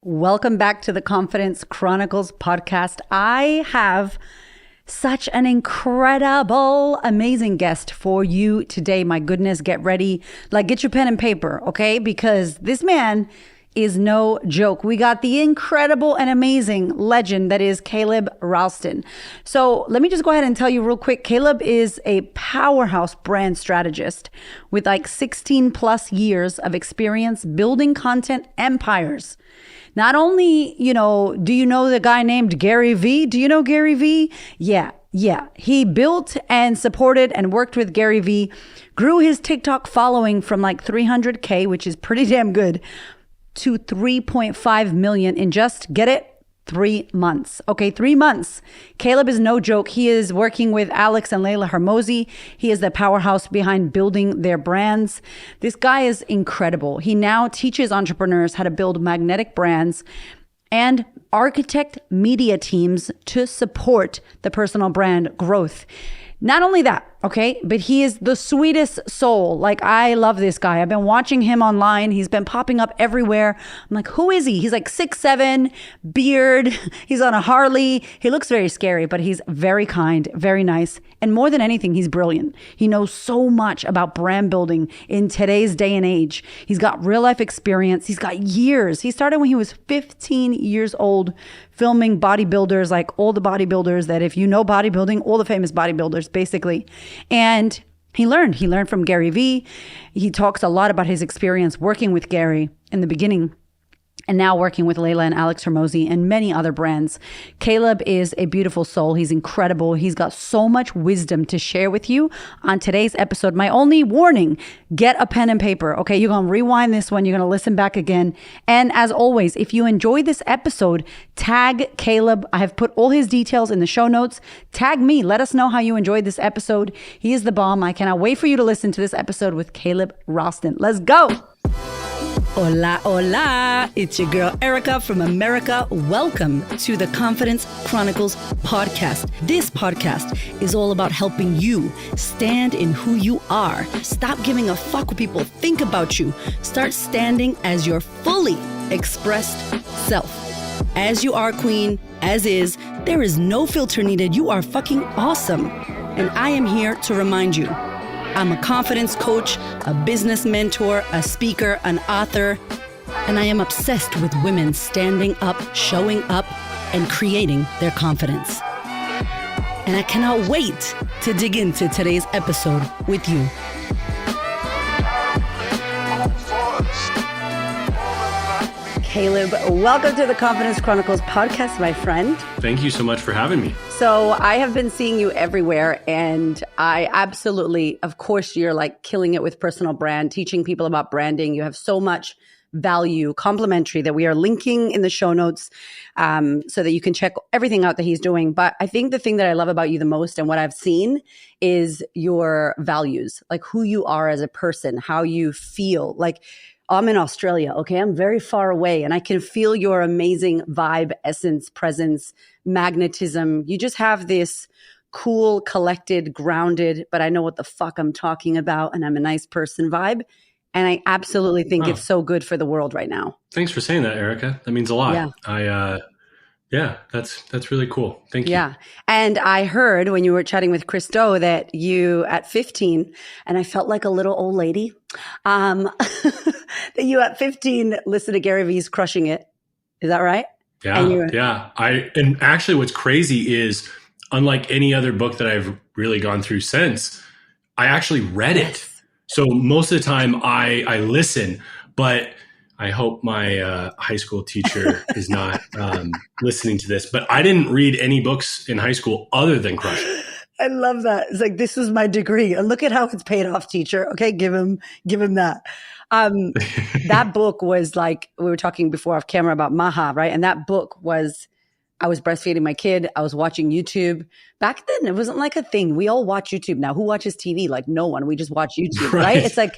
Welcome back to the Confidence Chronicles podcast. I have such an incredible, amazing guest for you today. My goodness, get ready. Like, get your pen and paper, okay? Because this man is no joke. We got the incredible and amazing legend that is Caleb Ralston. So let me just go ahead and tell you real quick. Caleb is a powerhouse brand strategist with like 16 plus years of experience building content empires. Not only, do you know the guy named Gary Vee? Do you know Gary Vee? Yeah. He built and supported and worked with Gary Vee, grew his TikTok following from like 300K, which is pretty damn good, to 3.5 million in just, get it, 3 months. Okay, 3 months. Caleb is no joke. He is working with Alex and Layla Hermosi. He is the powerhouse behind building their brands. This guy is incredible. He now teaches entrepreneurs how to build magnetic brands and architect media teams to support the personal brand growth. Not only that, okay, but he is the sweetest soul. Like, I love this guy. I've been watching him online. He's been popping up everywhere. I'm like, who is he? He's like 6'7", beard. He's on a Harley. He looks very scary, but he's very kind, very nice. And more than anything, he's brilliant. He knows so much about brand building in today's day and age. He's got real life experience. He's got years. He started when he was 15 years old, filming bodybuilders, like all the bodybuilders that, if you know bodybuilding, all the famous bodybuilders, basically. And he learned from Gary Vee. He talks a lot about his experience working with Gary in the beginning and now working with Layla and Alex Hermosi and many other brands. Caleb is a beautiful soul. He's incredible. He's got so much wisdom to share with you on today's episode. My only warning, get a pen and paper. Okay, you're going to rewind this one. You're going to listen back again. And as always, if you enjoy this episode, tag Caleb. I have put all his details in the show notes. Tag me. Let us know how you enjoyed this episode. He is the bomb. I cannot wait for you to listen to this episode with Caleb Ralston. Let's go. Hola, hola. It's your girl, Erica from America. Welcome to the Confidence Chronicles podcast. This podcast is all about helping you stand in who you are. Stop giving a fuck what people think about you. Start standing as your fully expressed self. As you are, queen, as is. There is no filter needed. You are fucking awesome. And I am here to remind you, I'm a confidence coach, a business mentor, a speaker, an author, and I am obsessed with women standing up, showing up, and creating their confidence. And I cannot wait to dig into today's episode with you. Caleb, welcome to the Confidence Chronicles podcast, my friend. Thank you so much for having me. So I have been seeing you everywhere, and I absolutely, of course, you're like killing it with personal brand, teaching people about branding. You have so much value, complimentary, that we are linking in the show notes so that you can check everything out that he's doing. But I think the thing that I love about you the most and what I've seen is your values, like who you are as a person, how you feel. Like, I'm in Australia, okay? I'm very far away, and I can feel your amazing vibe, essence, presence, magnetism. You just have this cool, collected, grounded, but I know what the fuck I'm talking about, and I'm a nice person vibe. And I absolutely think it's so good for the world right now. Thanks for saying that, Erica. That means a lot. Yeah. That's really cool. Thank you. Yeah. And I heard when you were chatting with Christo that you at 15, and I felt like a little old lady, that you at 15 listened to Gary Vee's Crushing It. Is that right? Yeah. And actually what's crazy is, unlike any other book that I've really gone through since, I actually read it. So most of the time I listen, but I hope my high school teacher is not listening to this. But I didn't read any books in high school other than Crush It. I love that. It's like, this was my degree. And look at how it's paid off, teacher. Okay, give him that. That book was like, we were talking before off camera about Maha, right? And that book was, I was breastfeeding my kid. I was watching YouTube. Back then, it wasn't like a thing. We all watch YouTube now. Who watches TV? Like no one. We just watch YouTube, right? It's like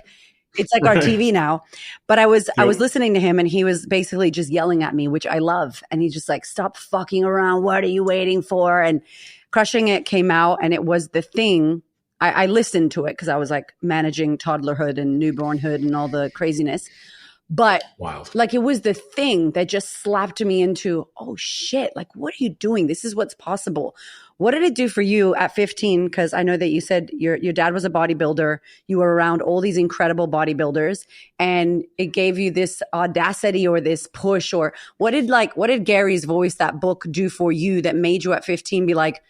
our TV now. But I was listening to him, and he was basically just yelling at me, which I love. And he's just like, stop fucking around. What are you waiting for? And Crushing It came out, and it was the thing. I listened to it because I was like managing toddlerhood and newbornhood and all the craziness. But Wild. like, it was the thing that just slapped me into, oh shit, like, what are you doing? This is what's possible. What did it do for you at 15? Because I know that you said your dad was a bodybuilder. You were around all these incredible bodybuilders, and it gave you this audacity or this push. Or what did Gary's Voice, that book, do for you that made you at 15 be like,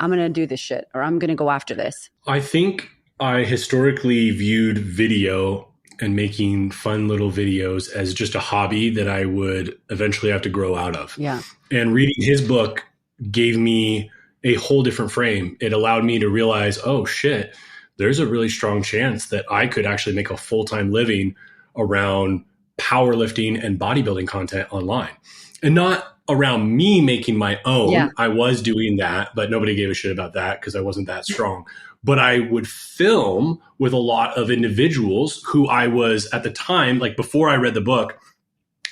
I'm going to do this shit, or I'm going to go after this? I think I historically viewed video and making fun little videos as just a hobby that I would eventually have to grow out of. Yeah. And reading his book gave me a whole different frame. It allowed me to realize, oh shit, there's a really strong chance that I could actually make a full-time living around powerlifting and bodybuilding content online. And not around me making my own. Yeah. I was doing that, but nobody gave a shit about that because I wasn't that strong. But I would film with a lot of individuals who I was at the time, like before I read the book,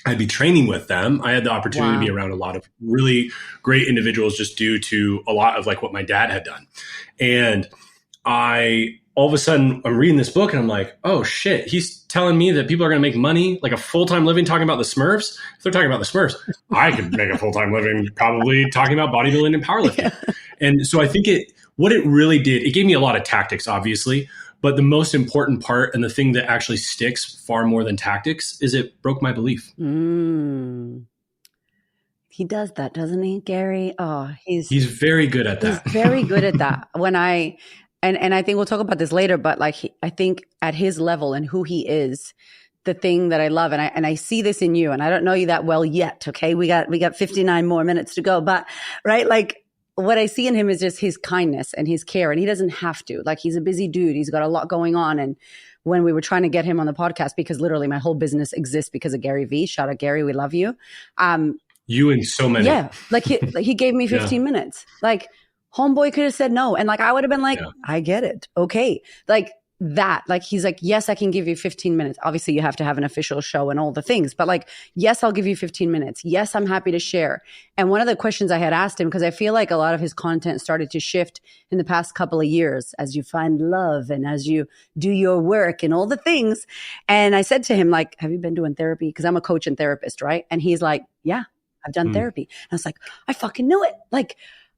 I'd be training with them. I had the opportunity to be around a lot of really great individuals just due to a lot of like what my dad had done. And all of a sudden I'm reading this book and I'm like, oh shit, he's telling me that people are going to make money, like a full-time living talking about the Smurfs. If they're talking about the Smurfs, I could make a full-time living probably talking about bodybuilding and powerlifting. Yeah. And so I think what it really did, it gave me a lot of tactics, obviously, but the most important part and the thing that actually sticks far more than tactics is it broke my belief. He does that, doesn't he, Gary? Oh, he's very good at that. He's very good at that. And I think we'll talk about this later, but like, I think at his level and who he is, the thing that I love, and I see this in you, and I don't know you that well yet. Okay. We got 59 more minutes to go, but right. Like, what I see in him is just his kindness and his care, and he doesn't have to. Like, he's a busy dude. He's got a lot going on. And when we were trying to get him on the podcast, because literally my whole business exists because of Gary V. Shout out Gary, we love you. You and so many. Yeah, like he gave me 15 minutes. Like, homeboy could have said no, and like I would have been like, I get it, okay, like that. Like, he's like, yes, I can give you 15 minutes. Obviously, you have to have an official show and all the things, but like, yes, I'll give you 15 minutes. Yes, I'm happy to share. And one of the questions I had asked him, because I feel like a lot of his content started to shift in the past couple of years as you find love and as you do your work and all the things. And I said to him, like, have you been doing therapy? Because I'm a coach and therapist, right? And he's like, yeah, I've done therapy. And I was like, I fucking knew it. Like,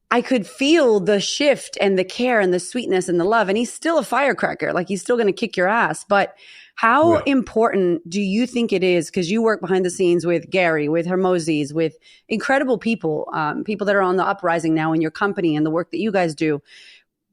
I could feel the shift and the care and the sweetness and the love. And he's still a firecracker. Like, he's still going to kick your ass. But how important do you think it is? Because you work behind the scenes with Gary, with Hermosis, with incredible people, people that are on the uprising now in your company and the work that you guys do.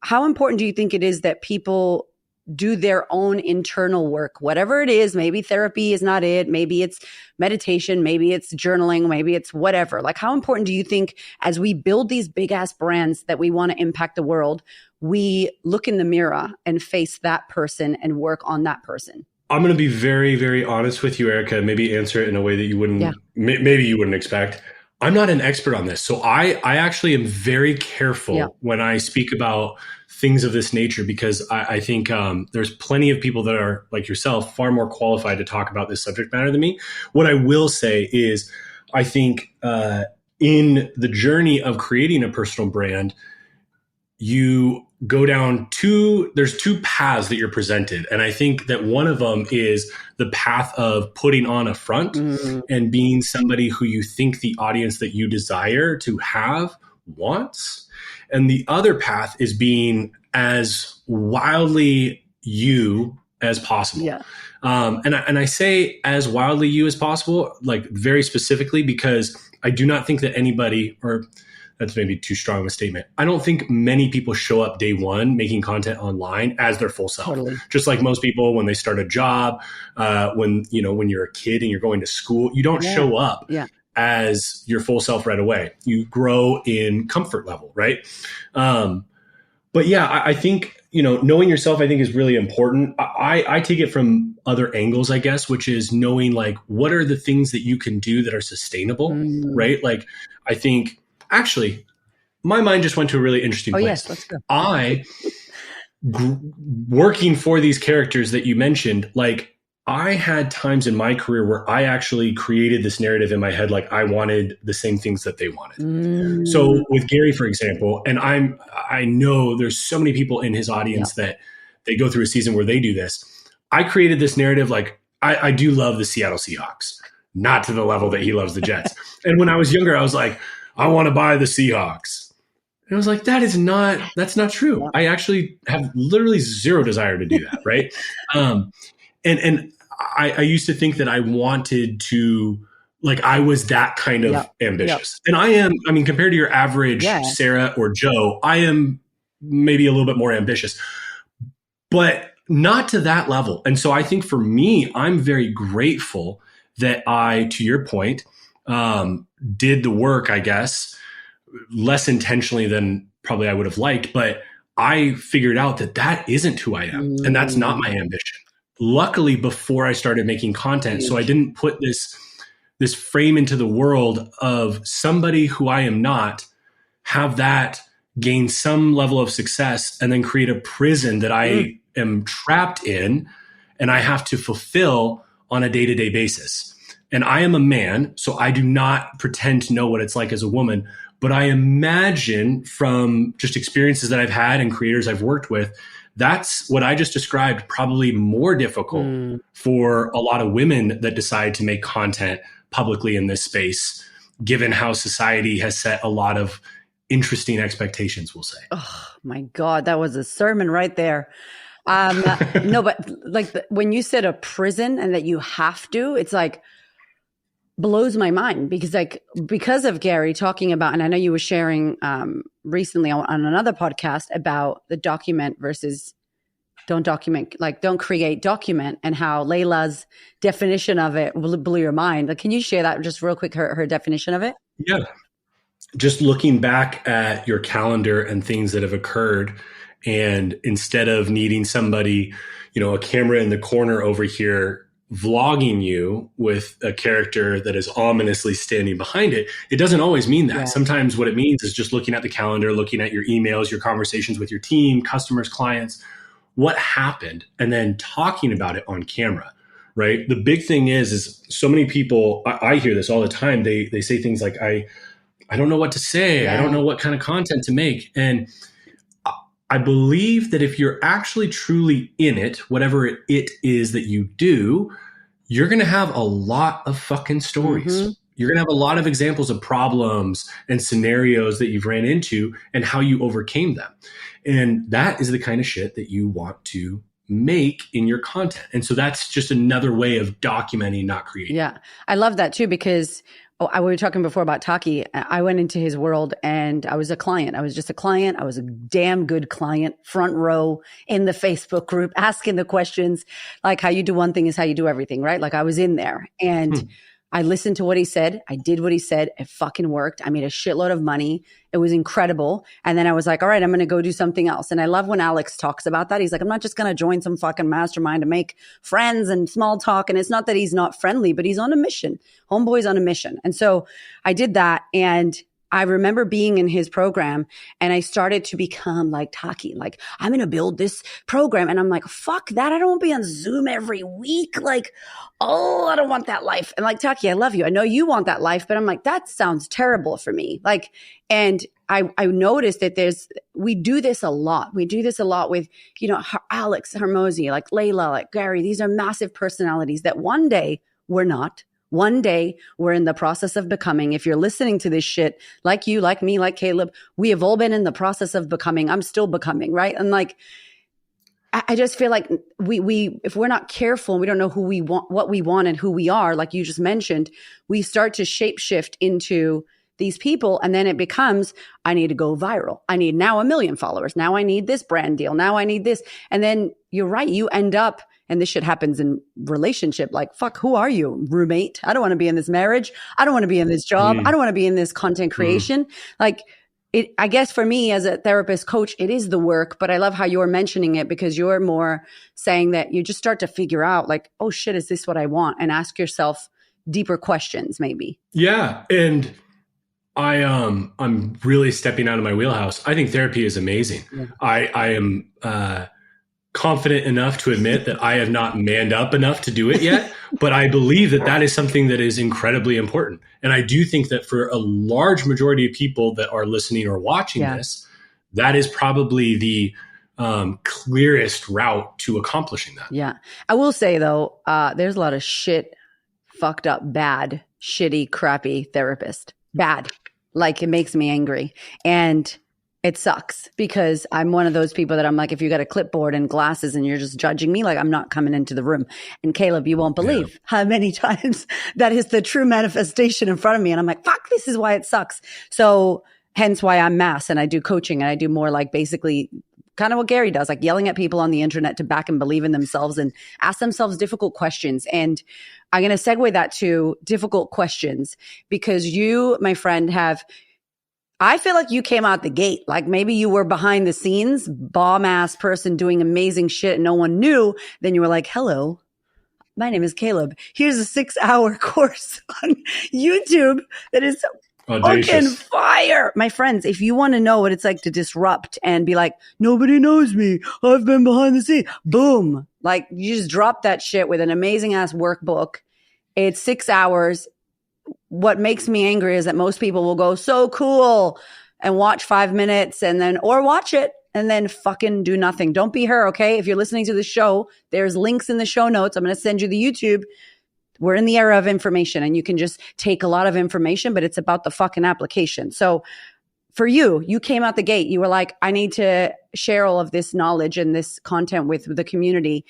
How important do you think it is that people do their own internal work, whatever it is? Maybe therapy is not it. Maybe it's meditation. Maybe it's journaling. Maybe it's whatever. Like, how important do you think, as we build these big ass brands that we want to impact the world, we look in the mirror and face that person and work on that person? I'm going to be very, very honest with you, Erica. Maybe answer it in a way that you wouldn't, maybe you wouldn't expect. I'm not an expert on this. So I actually am very careful when I speak about things of this nature, because I think there's plenty of people that are like yourself, far more qualified to talk about this subject matter than me. What I will say is, I think in the journey of creating a personal brand, you go down there's two paths that you're presented. And I think that one of them is the path of putting on a front and being somebody who you think the audience that you desire to have wants. And the other path is being as wildly you as possible. Yeah. And I say as wildly you as possible, like very specifically, because I do not think that anybody, or that's maybe too strong of a statement, I don't think many people show up day one making content online as their full self. Totally. Just like most people, when they start a job, when you're a kid and you're going to school, you don't show up as your full self right away. You grow in comfort level, right? But yeah, I think, knowing yourself, I think, is really important. I take it from other angles, I guess, which is knowing, like, what are the things that you can do that are sustainable, right? Like, I think, actually, my mind just went to a really interesting place. Yes, let's go. Working for these characters that you mentioned, like, I had times in my career where I actually created this narrative in my head, like I wanted the same things that they wanted. So with Gary, for example, and I know there's so many people in his audience that they go through a season where they do this. I created this narrative, like, I do love the Seattle Seahawks, not to the level that he loves the Jets. And when I was younger, I was like, I want to buy the Seahawks. And I was like, that's not true. I actually have literally zero desire to do that. Right. And I used to think that I wanted to, like, I was that kind of ambitious. And I mean, compared to your average Sarah or Joe, I am maybe a little bit more ambitious, but not to that level. And so I think for me, I'm very grateful that I, to your point, did the work, I guess, less intentionally than probably I would have liked, but I figured out that isn't who I am. And that's not my ambition. Luckily, before I started making content, so I didn't put this frame into the world of somebody who I am not, have that gain some level of success, and then create a prison that I am trapped in and I have to fulfill on a day-to-day basis. And I am a man, so I do not pretend to know what it's like as a woman, but I imagine from just experiences that I've had and creators I've worked with, that's what I just described, probably more difficult for a lot of women that decide to make content publicly in this space, given how society has set a lot of interesting expectations, we'll say. Oh my God, that was a sermon right there. No, but like when you said a prison and that you have to, it's like blows my mind because of Gary talking about, and I know you were sharing recently on another podcast about the document versus don't document, like don't create, document, and how Layla's definition of it blew your mind. Like, can you share that just real quick, her definition of it? Yeah. Just looking back at your calendar and things that have occurred, and instead of needing somebody, a camera in the corner over here vlogging you with a character that is ominously standing behind it, it doesn't always mean that. Yeah. Sometimes what it means is just looking at the calendar, looking at your emails, your conversations with your team, customers, clients, what happened, and then talking about it on camera, right? The big thing is so many people, I hear this all the time. They say things like, I don't know what to say. Yeah. I don't know what kind of content to make. And I believe that if you're actually truly in it, whatever it is that you do, you're going to have a lot of fucking stories. Mm-hmm. You're going to have a lot of examples of problems and scenarios that you've ran into and how you overcame them. And that is the kind of shit that you want to make in your content. And so that's just another way of documenting, not creating. Yeah. I love that too, because we were talking before about Taki. I went into his world and I was a client. I was just a client. I was a damn good client, front row in the Facebook group, asking the questions, like how you do one thing is how you do everything, right? Like I was in there and I listened to what he said. I did what he said. It fucking worked. I made a shitload of money. It was incredible. And then I was like, all right, I'm going to go do something else. And I love when Alex talks about that. He's like, I'm not just going to join some fucking mastermind to make friends and small talk. And it's not that he's not friendly, but he's on a mission. Homeboy's on a mission. And so I did that. And I remember being in his program and I started to become like Taki, like I'm going to build this program. And I'm like, fuck that. I don't want to be on Zoom every week. Like, oh, I don't want that life. And like, Taki, I love you. I know you want that life, but I'm like, that sounds terrible for me. Like, and I noticed that we do this a lot. We do this a lot with, Alex, Hermosi, like Layla, like Gary. These are massive personalities that one day we're not. One day we're in the process of becoming. If you're listening to this shit, like you, like me, like Caleb, we have all been in the process of becoming. I'm still becoming, right? And like, I just feel like we if we're not careful and we don't know who we want, what we want and who we are, like you just mentioned, we start to shapeshift into these people. And then it becomes, I need to go viral. I need now 1 million followers. Now I need this brand deal. Now I need this. And then you're right. You end up, and this shit happens in relationship. Like, fuck, who are you, roommate? I don't want to be in this marriage. I don't want to be in this job. I don't want to be in this content creation. Like I guess for me as a therapist coach, it is the work, but I love how you're mentioning it because you're more saying that you just start to figure out like, oh shit, is this what I want? And ask yourself deeper questions maybe. Yeah. And I'm really stepping out of my wheelhouse. I think therapy is amazing. Yeah. I am confident enough to admit that I have not manned up enough to do it yet, but I believe that is something that is incredibly important. And I do think that for a large majority of people that are listening or watching this, that is probably the clearest route to accomplishing that. Yeah. I will say though, there's a lot of shit, fucked up, bad, shitty, crappy therapist. Bad. Like it makes me angry. And it sucks because I'm one of those people that I'm like, if you got a clipboard and glasses and you're just judging me, like I'm not coming into the room. And Caleb, you won't believe how many times that is the true manifestation in front of me. And I'm like, fuck, this is why it sucks. So hence why I'm mass and I do coaching and I do more like basically kind of what Gary does, like yelling at people on the internet to back and believe in themselves and ask themselves difficult questions. And I'm going to segue that to difficult questions because you, my friend, I feel like you came out the gate. Like maybe you were behind the scenes, bomb ass person doing amazing shit and no one knew. Then you were like, hello, my name is Caleb. Here's a 6-hour course on YouTube that is fucking fire. My friends, if you want to know what it's like to disrupt and be like, nobody knows me, I've been behind the scenes. Boom. Like you just drop that shit with an amazing ass workbook. It's 6 hours. What makes me angry is that most people will go so cool and watch 5 minutes and then, or watch it and then fucking do nothing. Don't be her. Okay. If you're listening to the show, there's links in the show notes. I'm going to send you the YouTube. We're in the era of information and you can just take a lot of information, but it's about the fucking application. So for you, you came out the gate. You were like, I need to share all of this knowledge and this content with the community.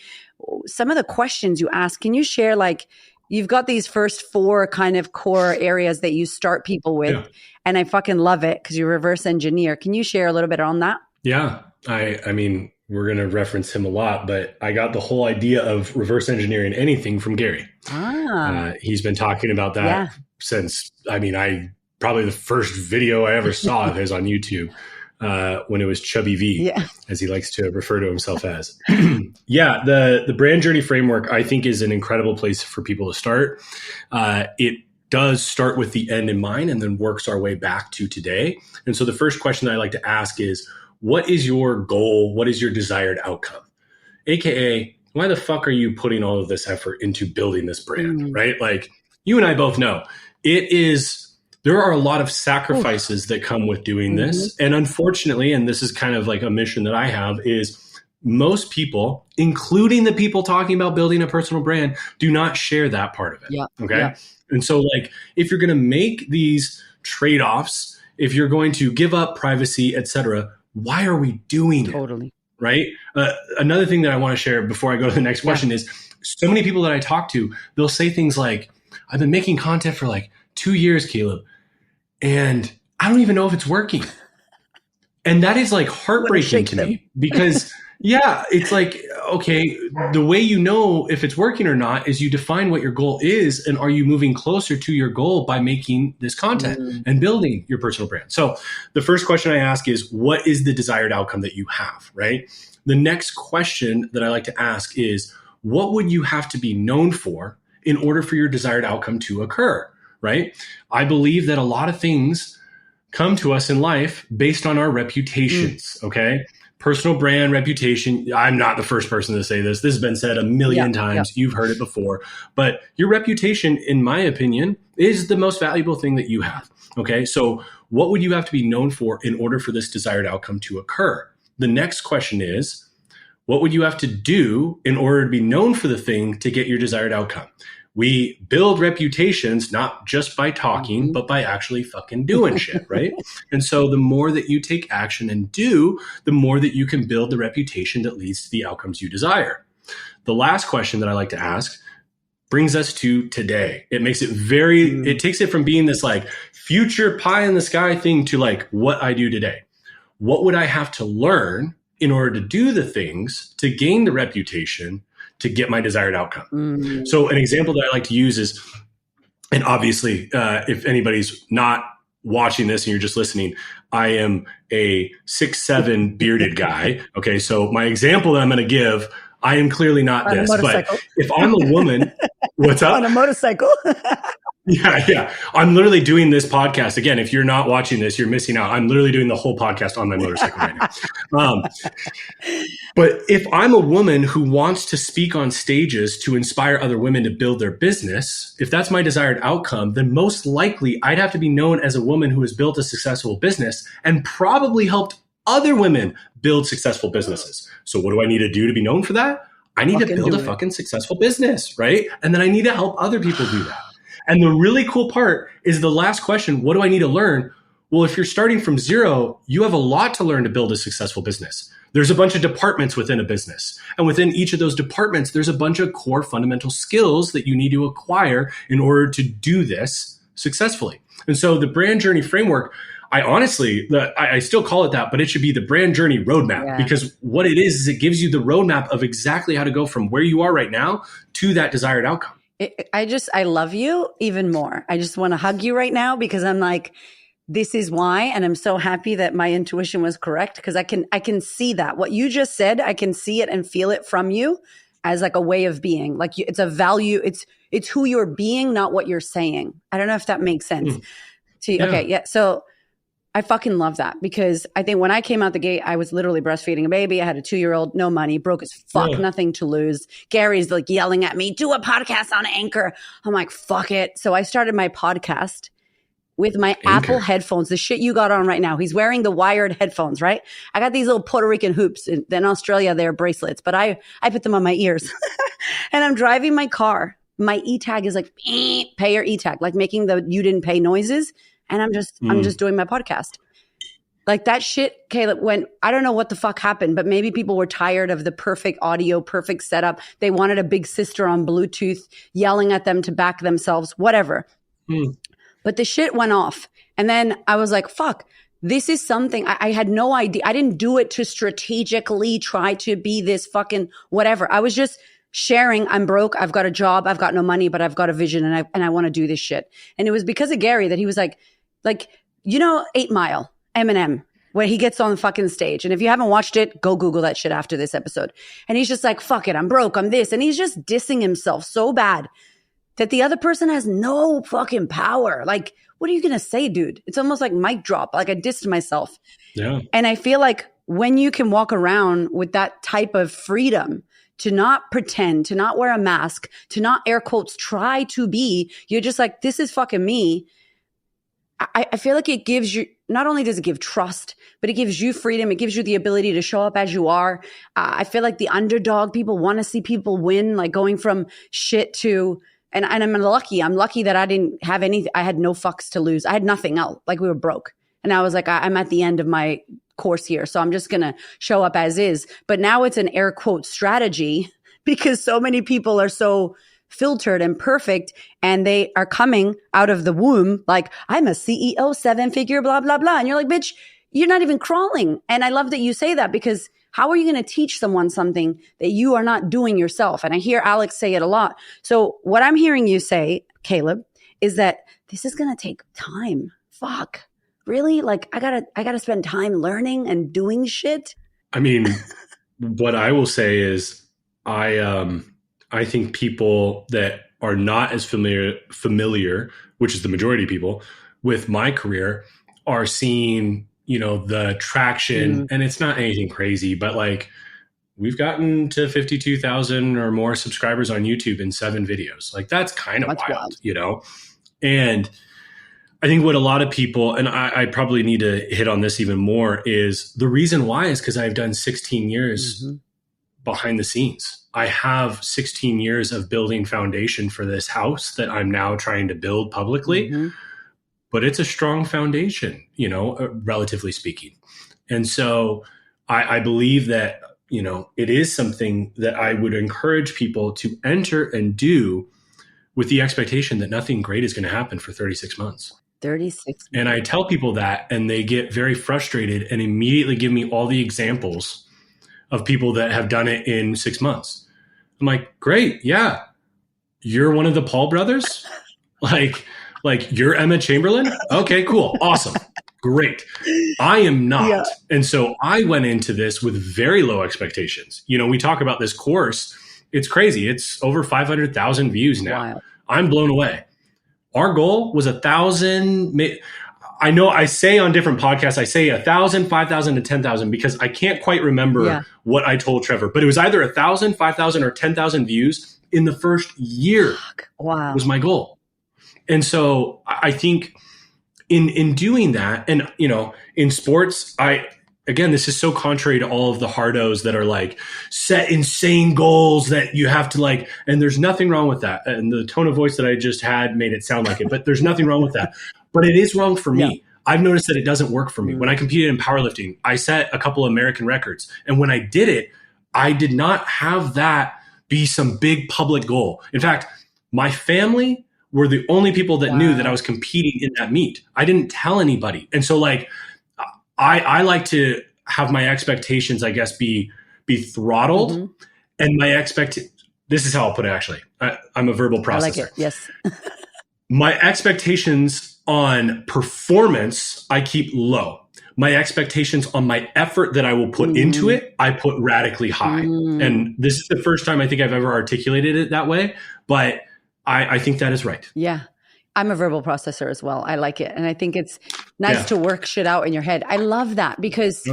Some of the questions you ask, can you share like, you've got these first 4 kind of core areas that you start people with. Yeah. And I fucking love it because you reverse engineer. Can you share a little bit on that? Yeah. I mean, we're going to reference him a lot, but I got the whole idea of reverse engineering anything from Gary. He's been talking about that since, probably the first video I ever saw of his on YouTube. When it was Chubby V, as he likes to refer to himself as. The brand journey framework, I think, is an incredible place for people to start. It does start with the end in mind and then works our way back to today. And so the first question I like to ask is, what is your goal? What is your desired outcome? AKA, why the fuck are you putting all of this effort into building this brand, right? Like you and I both know there are a lot of sacrifices that come with doing this. And unfortunately, and this is kind of like a mission that I have, is most people, including the people talking about building a personal brand, do not share that part of it. Yeah. Okay. Yeah. And so like, if you're going to make these trade-offs, if you're going to give up privacy, etc., why are we doing it? Totally. Right. Another thing that I want to share before I go to the next question is so many people that I talk to, they'll say things like, I've been making content for like 2 years, Caleb, and I don't even know if it's working. And that is like heartbreaking to me because it's like, okay, the way you know if it's working or not is you define what your goal is. And are you moving closer to your goal by making this content and building your personal brand? So the first question I ask is, what is the desired outcome that you have, right? The next question that I like to ask is, what would you have to be known for in order for your desired outcome to occur? Right? I believe that a lot of things come to us in life based on our reputations. Okay. Personal brand reputation. I'm not the first person to say this. This has been said a million times. You've heard it before, but your reputation, in my opinion, is the most valuable thing that you have. Okay. So what would you have to be known for in order for this desired outcome to occur? The next question is, what would you have to do in order to be known for the thing to get your desired outcome? We build reputations not just by talking, but by actually fucking doing shit, right? And so the more that you take action and do, the more that you can build the reputation that leads to the outcomes you desire. The last question that I like to ask brings us to today. It makes it it takes it from being this like future pie in the sky thing to like what I do today. What would I have to learn in order to do the things to gain the reputation to get my desired outcome? So an example that I like to use is, and obviously, if anybody's not watching this and you're just listening, I am a 6'7" bearded guy. Okay. So my example that I'm going to give, I am clearly not this, but if I'm a woman, what's up? On a motorcycle. Yeah. I'm literally doing this podcast. Again, if you're not watching this, you're missing out. I'm literally doing the whole podcast on my motorcycle right now. But if I'm a woman who wants to speak on stages to inspire other women to build their business, if that's my desired outcome, then most likely I'd have to be known as a woman who has built a successful business and probably helped other women build successful businesses. So what do I need to do to be known for that? I need to build a fucking successful business, right? And then I need to help other people do that. And the really cool part is the last question, what do I need to learn? Well, if you're starting from zero, you have a lot to learn to build a successful business. There's a bunch of departments within a business. And within each of those departments, there's a bunch of core fundamental skills that you need to acquire in order to do this successfully. And so the brand journey framework, I still call it that, but it should be the brand journey roadmap, because what it is it gives you the roadmap of exactly how to go from where you are right now to that desired outcome. I love you even more. I just want to hug you right now because I'm like, this is why. And I'm so happy that my intuition was correct, because I can see that what you just said, I can see it and feel it from you as like a way of being. Like it's a value. It's who you're being, not what you're saying. I don't know if that makes sense to you. Okay. Yeah. So I fucking love that, because I think when I came out the gate, I was literally breastfeeding a baby. I had a 2-year-old, no money, broke as fuck, nothing to lose. Gary's like yelling at me, do a podcast on Anchor. I'm like, fuck it. So I started my podcast with my Apple headphones, the shit you got on right now. He's wearing the wired headphones, right? I got these little Puerto Rican hoops. In Australia, they're bracelets, but I put them on my ears. And I'm driving my car. My e-tag is like, pay your e-tag, like making the you didn't pay noises. And I'm just doing my podcast. Like that shit, Caleb, when I don't know what the fuck happened, but maybe people were tired of the perfect audio, perfect setup. They wanted a big sister on Bluetooth yelling at them to back themselves, whatever. But the shit went off. And then I was like, fuck, this is something I had no idea. I didn't do it to strategically try to be this fucking whatever. I was just sharing, I'm broke, I've got a job, I've got no money, but I've got a vision and I want to do this shit. And it was because of Gary that he was like, you know, 8 Mile, Eminem, where he gets on the fucking stage. And if you haven't watched it, go Google that shit after this episode. And he's just like, fuck it, I'm broke, I'm this. And he's just dissing himself so bad that the other person has no fucking power. Like, what are you going to say, dude? It's almost like mic drop. Like I dissed myself. Yeah. And I feel like when you can walk around with that type of freedom to not pretend, to not wear a mask, to not air quotes, try to be, you're just like, this is fucking me. I feel like it gives you, not only does it give trust, but it gives you freedom. It gives you the ability to show up as you are. I feel like the underdog, people want to see people win, like going from shit to, and I'm lucky that I didn't have anything. I had no fucks to lose. I had nothing else. Like we were broke. And I was like, I'm at the end of my course here. So I'm just going to show up as is. But now it's an air quote strategy because so many people are so filtered and perfect, and they are coming out of the womb like, I'm a CEO, 7-figure, blah, blah, blah. And you're like, bitch, you're not even crawling. And I love that you say that, because how are you going to teach someone something that you are not doing yourself? And I hear Alex say it a lot. So what I'm hearing you say, Caleb, is that this is going to take time. Fuck. Really? Like I gotta spend time learning and doing shit. I mean, what I will say is I think people that are not as familiar, which is the majority of people, with my career are seeing, you know, the traction, and it's not anything crazy, but like we've gotten to 52,000 or more subscribers on YouTube in 7 videos. Like that's kind of wild, you know? And I think what a lot of people, and I probably need to hit on this even more, is the reason why is because I've done 16 years behind the scenes. I have 16 years of building foundation for this house that I'm now trying to build publicly, but it's a strong foundation, you know, relatively speaking. And so I believe that, you know, it is something that I would encourage people to enter and do with the expectation that nothing great is going to happen for 36 months. 36 months. And I tell people that, and they get very frustrated and immediately give me all the examples of people that have done it in 6 months. I'm like, great. Yeah. You're one of the Paul brothers. Like you're Emma Chamberlain. Okay, cool. Awesome. Great. I am not. Yeah. And so I went into this with very low expectations. You know, we talk about this course. It's crazy. It's over 500,000 views now. Wow. I'm blown away. Our goal was 1,000. I know I say on different podcasts, I say 1,000, 5,000, and 10,000 because I can't quite remember what I told Trevor, but it was either 1,000, 5,000, or 10,000 views in the first year. Wow. Was my goal. And so I think in doing that, and you know, in sports, again, this is so contrary to all of the hardos that are like set insane goals that you have to like, and there's nothing wrong with that. And the tone of voice that I just had made it sound like it, but there's nothing wrong with that. But it is wrong for me. Yeah. I've noticed that it doesn't work for me. When I competed in powerlifting, I set a couple of American records. And when I did it, I did not have that be some big public goal. In fact, my family were the only people that knew that I was competing in that meet. I didn't tell anybody. And so like, I like to have my expectations, I guess, be throttled. And this is how I'll put it, actually. I'm a verbal processor. I like it. Yes. My expectations on performance, I keep low. My expectations on my effort that I will put into it, I put radically high. And this is the first time I think I've ever articulated it that way. But I think that is right. Yeah. I'm a verbal processor as well. I like it. And I think it's nice to work shit out in your head. I love that because,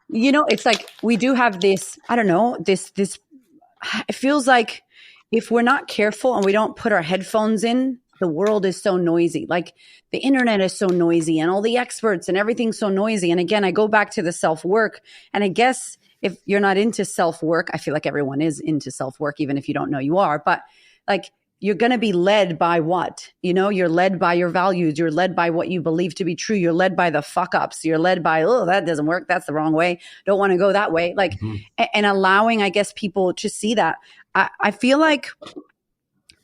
you know, it's like we do have this, I don't know, this, it feels like if we're not careful and we don't put our headphones in, the world is so noisy. Like the internet is so noisy and all the experts and everything's so noisy. And again, I go back to the self-work. And I guess if you're not into self-work, I feel like everyone is into self-work, even if you don't know you are. But like, you're going to be led by what? You know, you're led by your values. You're led by what you believe to be true. You're led by the fuck ups. You're led by, oh, that doesn't work. That's the wrong way. Don't want to go that way. Like, and allowing, I guess, people to see that. I feel like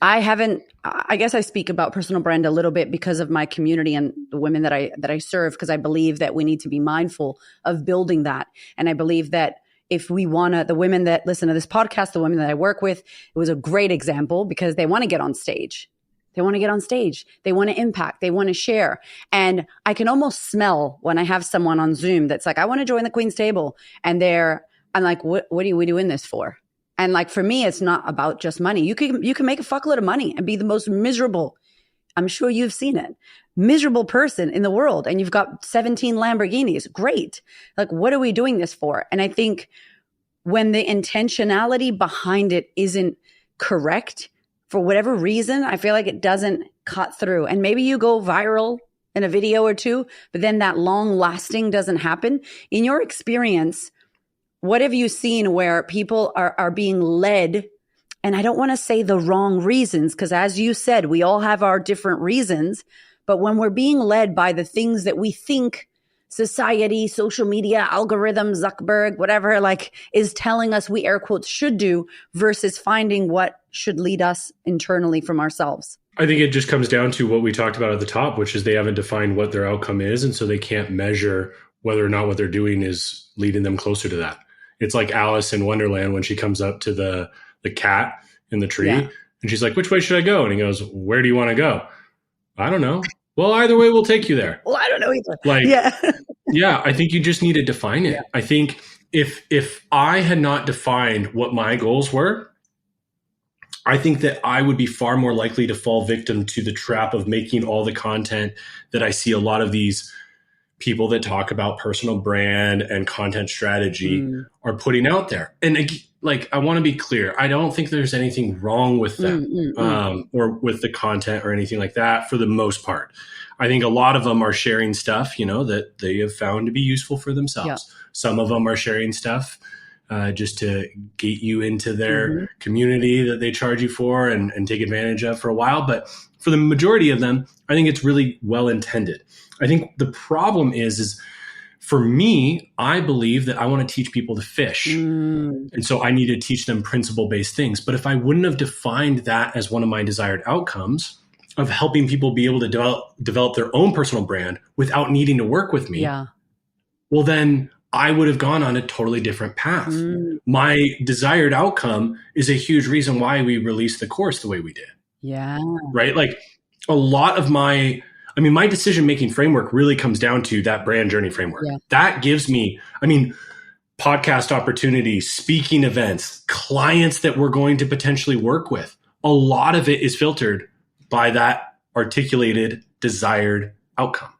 I guess I speak about personal brand a little bit because of my community and the women that I serve, because I believe that we need to be mindful of building that. And I believe that if we want to, the women that listen to this podcast, the women that I work with, it was a great example because they want to get on stage. They want to get on stage. They want to impact. They want to share. And I can almost smell when I have someone on Zoom that's like, I want to join the Queen's Table. And I'm like, what are we doing this for? And like, for me, it's not about just money. You can make a fuckload of money and be the most miserable, I'm sure you've seen it, miserable person in the world. And you've got 17 Lamborghinis. Great. Like, what are we doing this for? And I think when the intentionality behind it isn't correct, for whatever reason, I feel like it doesn't cut through. And maybe you go viral in a video or two, but then that long lasting doesn't happen. In your experience, what have you seen where people are being led? And I don't want to say the wrong reasons, because as you said, we all have our different reasons. But when we're being led by the things that we think society, social media, algorithms, Zuckerberg, whatever, like is telling us we air quotes should do versus finding what should lead us internally from ourselves. I think it just comes down to what we talked about at the top, which is they haven't defined what their outcome is. And so they can't measure whether or not what they're doing is leading them closer to that. It's like Alice in Wonderland when she comes up to the cat in the tree and she's like, which way should I go? And he goes, where do you want to go? I don't know. Well, either way will take you there. Well, I don't know either. Like, yeah, I think you just need to define it. Yeah. I think if I had not defined what my goals were, I think that I would be far more likely to fall victim to the trap of making all the content that I see a lot of these people that talk about personal brand and content strategy are putting out there. And like, I want to be clear. I don't think there's anything wrong with them or with the content or anything like that for the most part. I think a lot of them are sharing stuff, you know, that they have found to be useful for themselves. Yeah. Some of them are sharing stuff just to get you into their community that they charge you for and take advantage of for a while. But for the majority of them, I think it's really well intended. I think the problem is for me, I believe that I want to teach people to fish. And so I need to teach them principle-based things. But if I wouldn't have defined that as one of my desired outcomes of helping people be able to develop their own personal brand without needing to work with me, well, then I would have gone on a totally different path. My desired outcome is a huge reason why we released the course the way we did. Yeah. Right? Like a lot of my decision-making framework really comes down to that brand journey framework. Yeah. That gives me, podcast opportunities, speaking events, clients that we're going to potentially work with. A lot of it is filtered by that articulated desired outcome.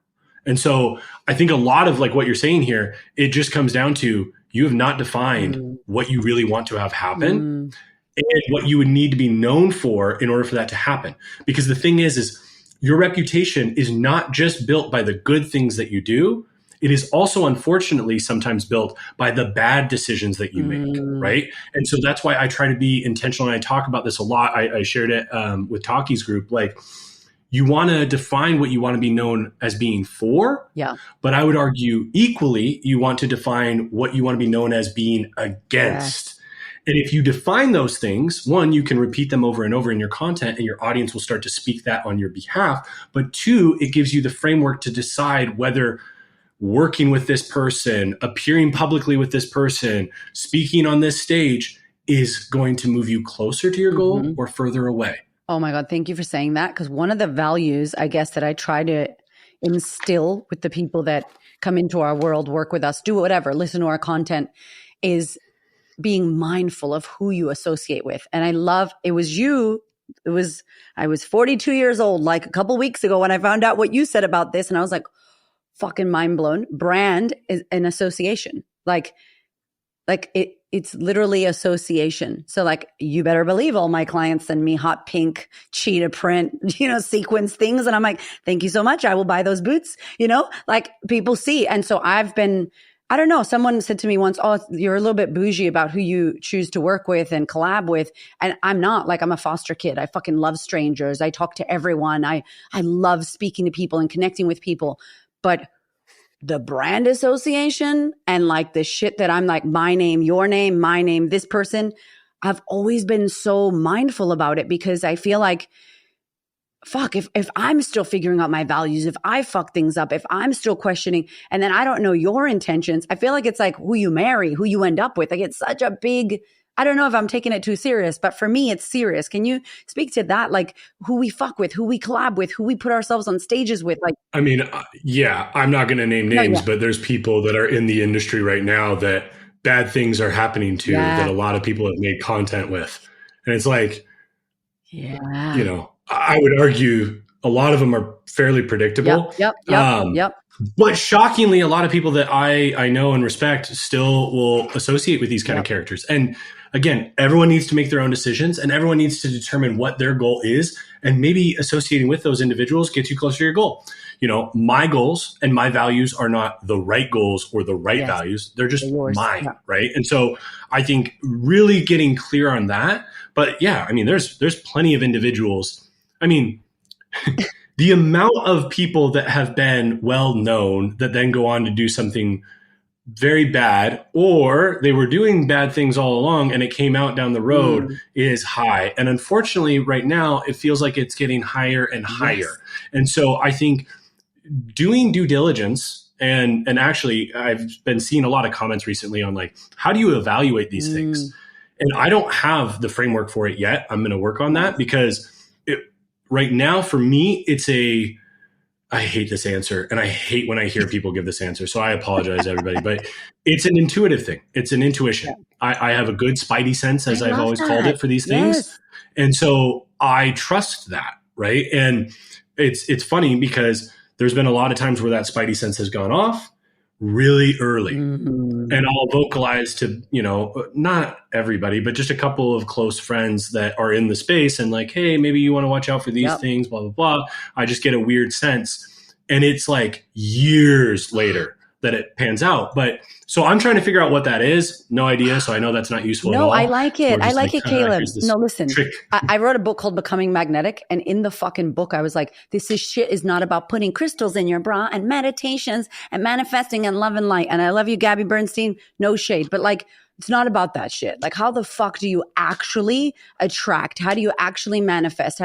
And so I think a lot of like what you're saying here, it just comes down to you have not defined what you really want to have happen and what you would need to be known for in order for that to happen. Because the thing is your reputation is not just built by the good things that you do. it is also unfortunately sometimes built by the bad decisions that you make, right? And so that's why I try to be intentional. And I talk about this a lot. I shared it with Taki's group. Like, you want to define what you want to be known as being for. Yeah. But I would argue equally, you want to define what you want to be known as being against. Yes. And if you define those things, one, you can repeat them over and over in your content and your audience will start to speak that on your behalf. But two, it gives you the framework to decide whether working with this person, appearing publicly with this person, speaking on this stage is going to move you closer to your goal or further away. Oh my God, thank you for saying that. Because one of the values, I guess, that I try to instill with the people that come into our world, work with us, do whatever, listen to our content, is being mindful of who you associate with. And I love, I was 42 years old, like a couple weeks ago when I found out what you said about this. And I was like, fucking mind blown. Brand is an association. It's literally association. So like, you better believe all my clients send me hot pink cheetah print, sequence things. And I'm like, thank you so much. I will buy those boots, like people see. And so I don't know. Someone said to me once, oh, you're a little bit bougie about who you choose to work with and collab with. And I'm not. Like, I'm a foster kid. I fucking love strangers. I talk to everyone. I love speaking to people and connecting with people. But the brand association and like the shit that I'm like, my name, your name, my name, this person, I've always been so mindful about it because I feel like, fuck, if I'm still figuring out my values, if I fuck things up, if I'm still questioning, and then I don't know your intentions, I feel like it's like who you marry, who you end up with. Like, it's such a big, I don't know if I'm taking it too serious, but for me, it's serious. Can you speak to that? Like, who we fuck with, who we collab with, who we put ourselves on stages with? Like, I mean, yeah, I'm not going to name names, but there's people that are in the industry right now that bad things are happening to that a lot of people have made content with. And it's like, I would argue a lot of them are fairly predictable. Yep. But shockingly, a lot of people that I know and respect still will associate with these kind of characters. And again, everyone needs to make their own decisions and everyone needs to determine what their goal is. And maybe associating with those individuals gets you closer to your goal. My goals and my values are not the right goals or the right values. They're just mine, right? And so I think really getting clear on that. But yeah, I mean, there's plenty of individuals. I mean, the amount of people that have been well known that then go on to do something very bad, or they were doing bad things all along and it came out down the road is high. And unfortunately, right now, it feels like it's getting higher and higher. And so I think doing due diligence, and actually I've been seeing a lot of comments recently on like, how do you evaluate these things? And I don't have the framework for it yet. I'm going to work on that because right now, for me, I hate this answer. And I hate when I hear people give this answer. So I apologize, everybody. But it's an intuitive thing. It's an intuition. I have a good spidey sense, as I've always called it, for these things. And so I trust that, right? And it's funny because there's been a lot of times where that spidey sense has gone off really early. And I'll vocalize to, not everybody, but just a couple of close friends that are in the space and like, hey, maybe you want to watch out for these things, blah, blah, blah. I just get a weird sense. And it's like years later that it pans out. But so I'm trying to figure out what that is. No idea. So I know that's not useful at all. No, I like it. I like it, Caleb. No, listen, I wrote a book called Becoming Magnetic. And in the fucking book, I was like, shit is not about putting crystals in your bra and meditations and manifesting and love and light. And I love you, Gabby Bernstein. No shade. But like, it's not about that shit. Like, how the fuck do you actually attract? How do you actually manifest?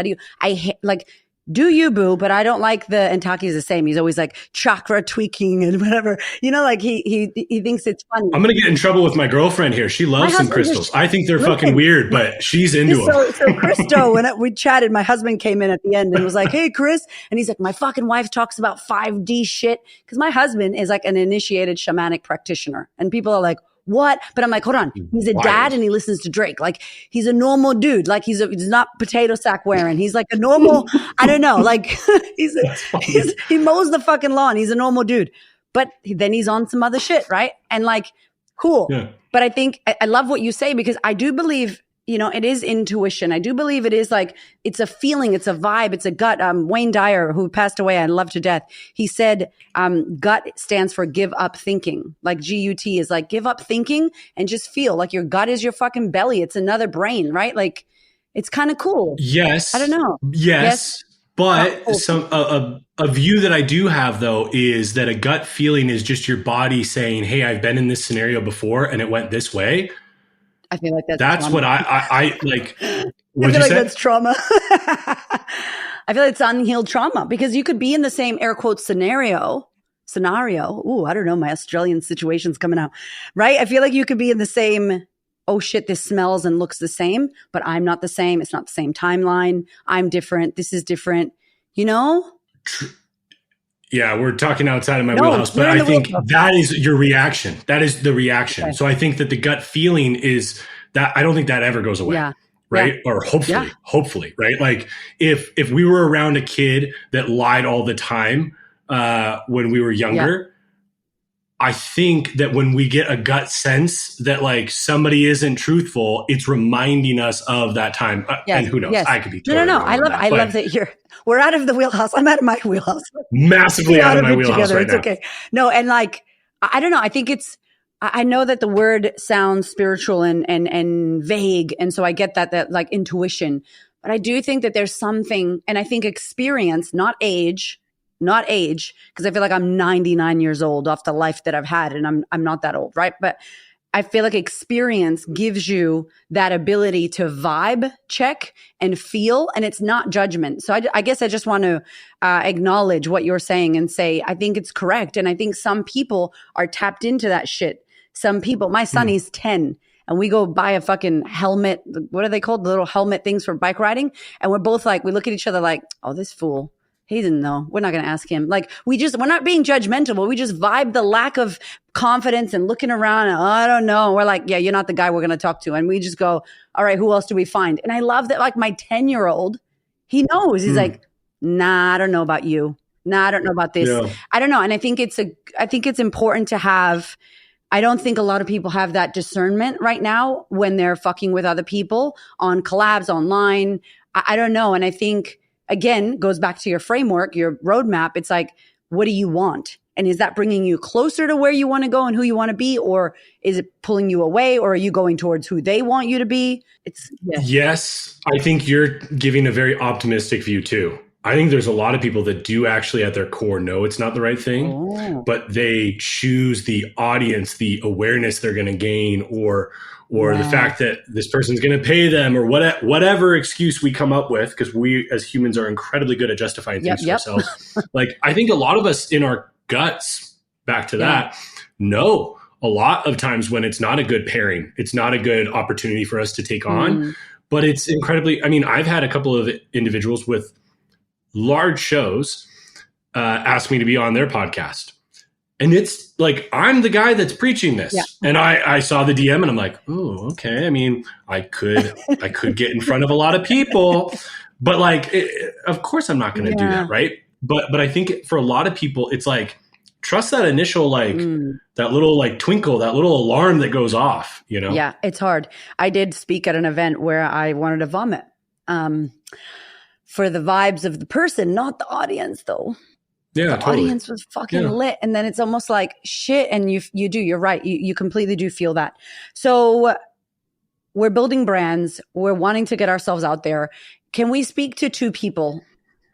Do you, boo? But I don't like and Taki's the same. He's always like chakra tweaking and whatever. Like he thinks it's funny. I'm going to get in trouble with my girlfriend here. She loves some crystals. I think they're fucking weird, but she's into them. So Christo, when we chatted, my husband came in at the end and was like, hey, Chris. And he's like, my fucking wife talks about 5D shit. Because my husband is like an initiated shamanic practitioner. And people are like, what? But I'm like, hold on. He's a dad and he listens to Drake. Like, he's a normal dude. Like, he's not potato sack wearing. He's like a normal, I don't know. Like, he mows the fucking lawn. He's a normal dude. But then he's on some other shit, right? And like, cool. Yeah. But I think I love what you say because I do believe it is intuition. I do believe it is like, it's a feeling, it's a vibe, it's a gut. Wayne Dyer, who passed away, I love to death. He said, gut stands for give up thinking. Like GUT is like, give up thinking and just feel like your gut is your fucking belly. It's another brain, right? Like, it's kind of cool. Yes. I don't know. Yes. But a view that I do have, though, is that a gut feeling is just your body saying, hey, I've been in this scenario before and it went this way. I feel like that's trauma. what I like. I feel like that's trauma. I feel like it's unhealed trauma, because you could be in the same air quotes scenario. Ooh, I don't know. My Australian situation's coming out, right? I feel like you could be in the same, oh shit, this smells and looks the same, but I'm not the same. It's not the same timeline. I'm different. This is different, Yeah, we're talking outside of my wheelhouse, but I think that is your reaction. That is the reaction. Okay. So I think that the gut feeling is that I don't think that ever goes away. Yeah. Right. Yeah. Or hopefully, right? Like if we were around a kid that lied all the time when we were younger, I think that when we get a gut sense that like somebody isn't truthful, it's reminding us of that time. And who knows? Yes. I could be totally wrong. I love that we're out of the wheelhouse. I'm out of my wheelhouse. Massively out of my wheelhouse right now. It's okay. No, and like, I don't know. I think I know that the word sounds spiritual and vague. And so I get that like intuition, but I do think that there's something, and I think experience, not age, because I feel like I'm 99 years old off the life that I've had, and I'm not that old, right? But I feel like experience gives you that ability to vibe check and feel, and it's not judgment. So I guess I just want to acknowledge what you're saying and say, I think it's correct. And I think some people are tapped into that shit. Some people, my son, he's 10, and we go buy a fucking helmet. What are they called? The little helmet things for bike riding. And we're both like, we look at each other like, oh, this fool. He didn't know. We're not going to ask him. Like, we're not being judgmental, but we just vibe the lack of confidence and looking around. And, I don't know. We're like, yeah, you're not the guy we're going to talk to. And we just go, all right, who else do we find? And I love that, like, my 10-year-old, he knows. He's like, nah, I don't know about you. Nah, I don't know about this. Yeah. I don't know. And I think it's important to have, I don't think a lot of people have that discernment right now when they're fucking with other people on collabs online. I don't know. And I think, again, goes back to your framework, your roadmap. It's like, what do you want? And is that bringing you closer to where you want to go and who you want to be? Or is it pulling you away? Or are you going towards who they want you to be? Yes. I think you're giving a very optimistic view too. I think there's a lot of people that do actually at their core know it's not the right thing, but they choose the audience, the awareness they're going to gain, or the fact that this person's going to pay them, or whatever excuse we come up with, because we as humans are incredibly good at justifying things to ourselves. Like, I think a lot of us in our guts, back to that, know a lot of times when it's not a good pairing, it's not a good opportunity for us to take on, but it's incredibly, I mean, I've had a couple of individuals with large shows ask me to be on their podcast. And it's like, I'm the guy that's preaching this. Yeah. And I saw the DM and I'm like, oh, okay. I mean, I could get in front of a lot of people, but like, of course I'm not going to do that. Right. But I think for a lot of people, it's like, trust that initial, like that little like twinkle, that little alarm that goes off, Yeah, it's hard. I did speak at an event where I wanted to vomit for the vibes of the person, not the audience though. Yeah, the audience was fucking lit. And then it's almost like shit. And you're right. You completely do feel that. So we're building brands. We're wanting to get ourselves out there. Can we speak to two people,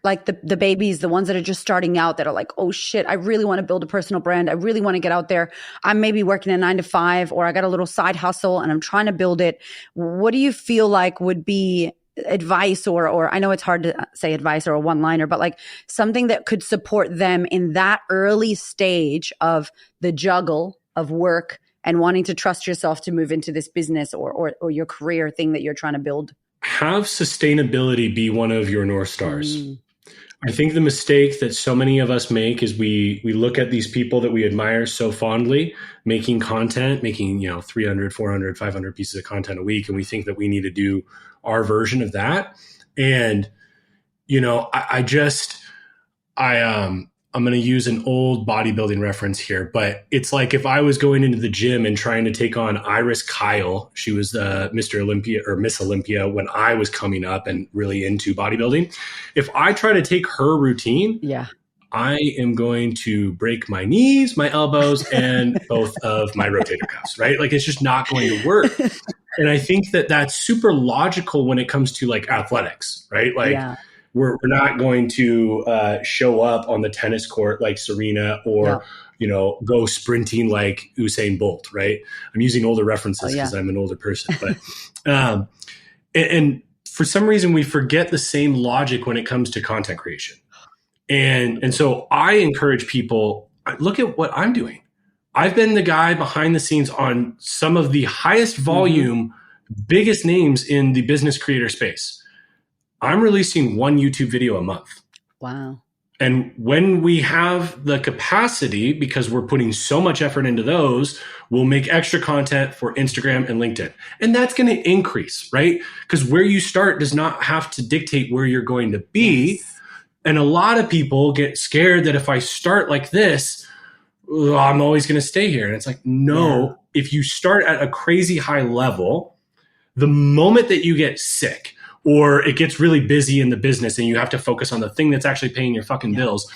like the babies, the ones that are just starting out, that are like, oh shit, I really want to build a personal brand. I really want to get out there. I'm maybe working a 9 to 5, or I got a little side hustle and I'm trying to build it. What do you feel like would be advice, or I know it's hard to say advice or a one-liner, but like something that could support them in that early stage of the juggle of work and wanting to trust yourself to move into this business or your career thing that you're trying to build? Have sustainability be one of your North Stars. I think the mistake that so many of us make is we look at these people that we admire so fondly, making content, making 300, 400, 500 pieces of content a week, and we think that we need to do our version of that. And I'm going to use an old bodybuilding reference here, but it's like if I was going into the gym and trying to take on Iris Kyle, she was Mr. Olympia or Miss Olympia when I was coming up and really into bodybuilding. If I try to take her routine, I am going to break my knees, my elbows, and both of my rotator cuffs, right? Like it's just not going to work. And I think that that's super logical when it comes to like athletics, right? Like we're not going to show up on the tennis court like Serena or, go sprinting like Usain Bolt, right? I'm using older references because I'm an older person. But and for some reason, we forget the same logic when it comes to content creation. And so I encourage people, look at what I'm doing. I've been the guy behind the scenes on some of the highest volume, biggest names in the business creator space. I'm releasing one YouTube video a month. Wow. And when we have the capacity, because we're putting so much effort into those, we'll make extra content for Instagram and LinkedIn. And that's going to increase, right? Because where you start does not have to dictate where you're going to be. Yes. And a lot of people get scared that if I start like this, I'm always going to stay here. And it's like, no, if you start at a crazy high level, the moment that you get sick, or it gets really busy in the business and you have to focus on the thing that's actually paying your fucking bills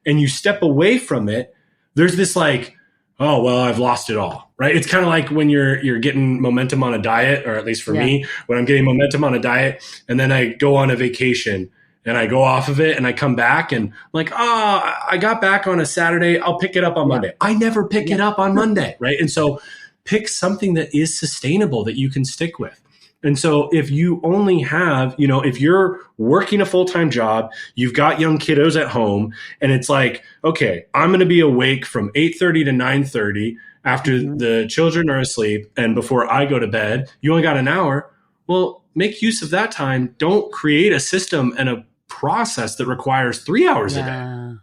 and you step away from it, there's this like, oh, well, I've lost it all, right? It's kind of like when you're getting momentum on a diet, or at least for me, when I'm getting momentum on a diet and then I go on a vacation and I go off of it and I come back and like, I got back on a Saturday, I'll pick it up on Monday. I never pick it up on Monday, right? And so pick something that is sustainable that you can stick with. And so if you only have, if you're working a full-time job, you've got young kiddos at home, and it's like, okay, I'm going to be awake from 8:30 to 9:30 after the children are asleep and before I go to bed. You only got an hour. Well, make use of that time. Don't create a system and a process that requires 3 hours a day.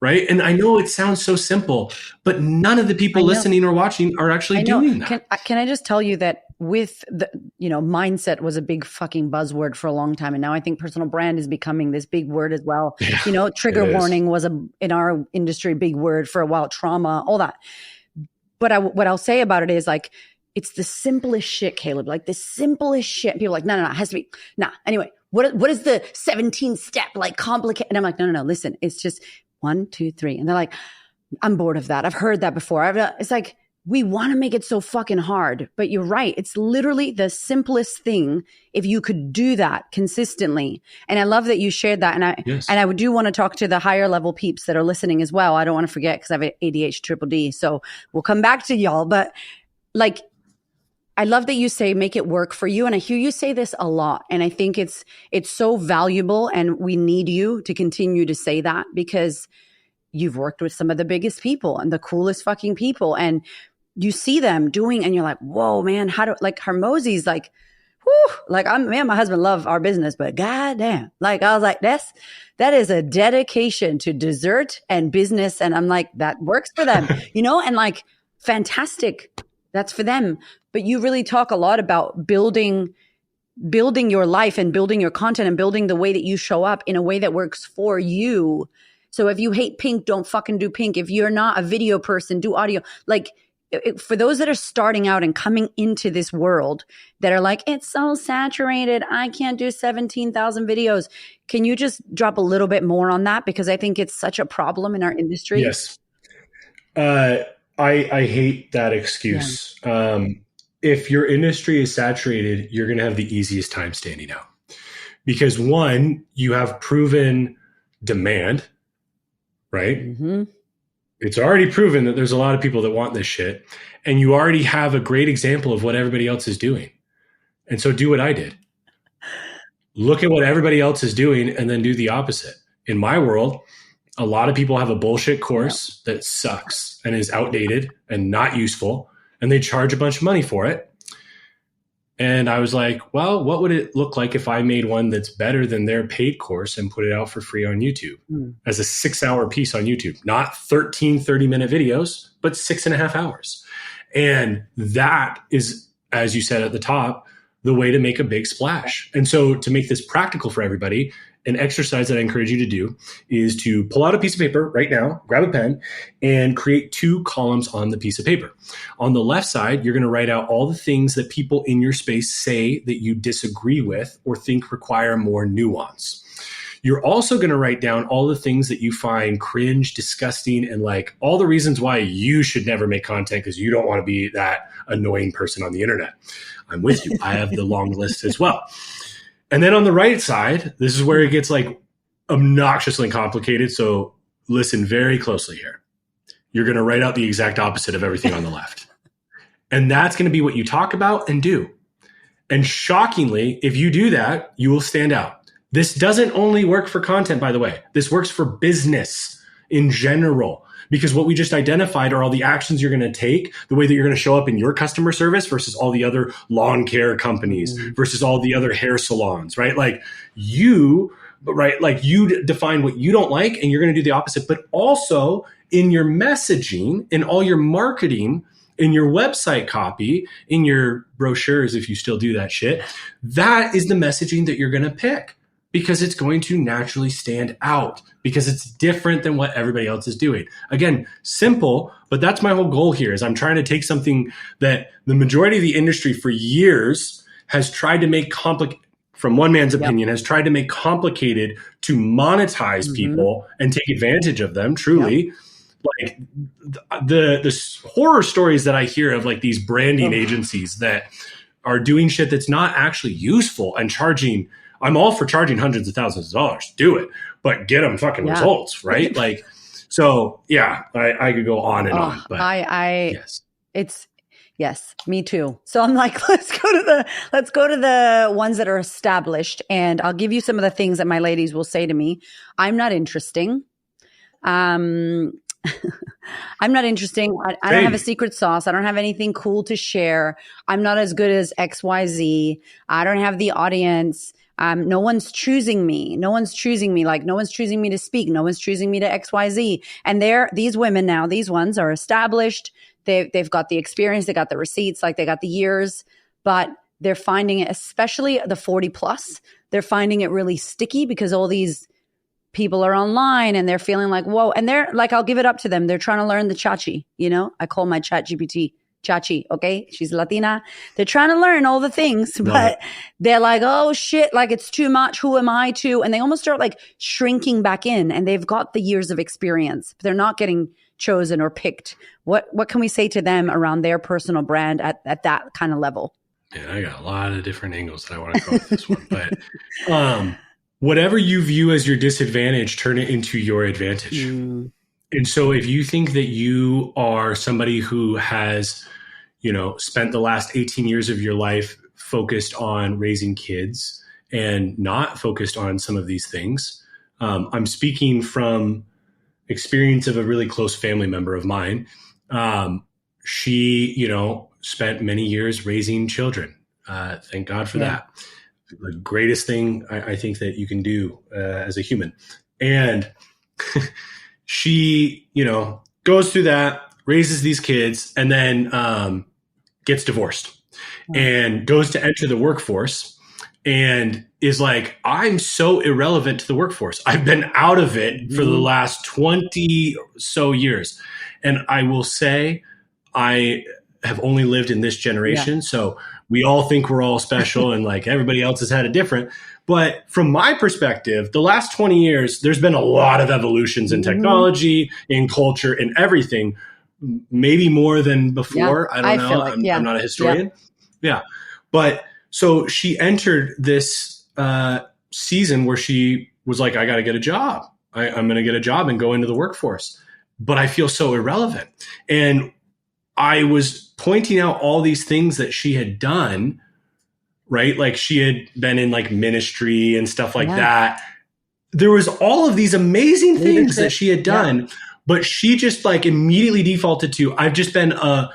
Right. And I know it sounds so simple, but none of the people listening or watching are actually doing that. Can I just tell you that with the, mindset was a big fucking buzzword for a long time. And now I think personal brand is becoming this big word as well. Trigger warning was in our industry, big word for a while, trauma, all that. But what I'll say about it is like, it's the simplest shit, Caleb, like the simplest shit. People are like, no, it has to be, Anyway, what is the 17th step? Like complicated. And I'm like, no, listen, it's just 1, 2, 3. And they're like, I'm bored of that. I've heard that before. It's like, we want to make it so fucking hard, but you're right. It's literally the simplest thing if you could do that consistently. And I love that you shared that. And I do want to talk to the higher level peeps that are listening as well. I don't want to forget because I have ADHD triple D. So we'll come back to y'all. But like, I love that you say, make it work for you. And I hear you say this a lot. And I think it's so valuable, and we need you to continue to say that because you've worked with some of the biggest people and the coolest fucking people. And you see them doing, and you're like, whoa, man, like Hermosi's like, whew, like me and my husband love our business, but goddamn, like I was like, that is a dedication to dessert and business. And I'm like, that works for them, and like, fantastic. That's for them. But you really talk a lot about building your life and building your content and building the way that you show up in a way that works for you. So if you hate pink, don't fucking do pink. If you're not a video person, do audio. Like for those that are starting out and coming into this world that are like, it's so saturated, I can't do 17,000 videos. Can you just drop a little bit more on that? Because I think it's such a problem in our industry. Yes. I hate that excuse. If your industry is saturated, you're going to have the easiest time standing out. Because one, you have proven demand, right? Mm-hmm. It's already proven that there's a lot of people that want this shit. And you already have a great example of what everybody else is doing. And so do what I did. Look at what everybody else is doing and then do the opposite. In my world, a lot of people have a bullshit course that sucks and is outdated and not useful, and they charge a bunch of money for it. And I was like, well, what would it look like if I made one that's better than their paid course and put it out for free on YouTube as a 6-hour piece on YouTube, not 13 30-minute videos, but 6.5 hours. And that is, as you said at the top, the way to make a big splash. And so to make this practical for everybody, an exercise that I encourage you to do is to pull out a piece of paper right now, grab a pen, and create 2 columns on the piece of paper. On the left side, you're going to write out all the things that people in your space say that you disagree with or think require more nuance. You're also going to write down all the things that you find cringe, disgusting, and like all the reasons why you should never make content because you don't want to be that annoying person on the internet. I'm with you. I have the long list as well. And then on the right side, this is where it gets like obnoxiously complicated. So listen very closely here. You're going to write out the exact opposite of everything on the left. And that's going to be what you talk about and do. And shockingly, if you do that, you will stand out. This doesn't only work for content, by the way. This works for business in general. Because what we just identified are all the actions you're going to take, the way that you're going to show up in your customer service versus all the other lawn care companies versus all the other hair salons, right? Like you define what you don't like and you're going to do the opposite. But also in your messaging, in all your marketing, in your website copy, in your brochures, if you still do that shit, that is the messaging that you're going to pick. Because it's going to naturally stand out because it's different than what everybody else is doing. Again, simple, but that's my whole goal here is I'm trying to take something that the majority of the industry for years has tried to make from one man's opinion, has tried to make complicated to monetize people and take advantage of them truly. Like the horror stories that I hear of like these branding agencies that are doing shit that's not actually useful and charging. I'm all for charging hundreds of thousands of dollars. Do it, but get them fucking results, right? Like, so yeah, I could go on and on. But yes, me too. So I'm like, let's go to the ones that are established, and I'll give you some of the things that my ladies will say to me. I'm not interesting. I'm not interesting. I don't have a secret sauce. I don't have anything cool to share. I'm not as good as XYZ. I don't have the audience. No one's choosing me. No one's choosing me. Like no one's choosing me to speak. No one's choosing me to XYZ. And these women now, these ones are established. They've got the experience. They got the receipts. Like they got the years, but they're finding it, especially the 40 plus, they're finding it really sticky because all these people are online and they're feeling like, whoa. And they're like, I'll give it up to them. They're trying to learn the Chachi, I call my chat GPT Chachi. Okay. She's Latina. They're trying to learn all the things, but they're like, oh shit, like it's too much. Who am I to? And they almost start like shrinking back in and they've got the years of experience, but they're not getting chosen or picked. What can we say to them around their personal brand at that kind of level? Yeah, I got a lot of different angles that I want to go with this one, but whatever you view as your disadvantage, turn it into your advantage. And so if you think that you are somebody who has, spent the last 18 years of your life focused on raising kids and not focused on some of these things, I'm speaking from experience of a really close family member of mine. She, spent many years raising children. Thank God for that. The greatest thing I think that you can do as a human. And she, goes through that, raises these kids, and then gets divorced and goes to enter the workforce and is like, I'm so irrelevant to the workforce. I've been out of it for the last 20 so years. And I will say, I have only lived in this generation. So we all think we're all special and like everybody else has had it different. But from my perspective, the last 20 years, there's been a lot of evolutions in technology, in culture, in everything, maybe more than before. I don't know. Like, I'm not a historian. Yeah. But so she entered this season where she was like, I got to get a job. I'm going to get a job and go into the workforce. But I feel so irrelevant. And I was pointing out all these things that she had done, right? Like she had been in like ministry and stuff like that. There was all of these amazing things that she had done, but she just like immediately defaulted to, I've just been a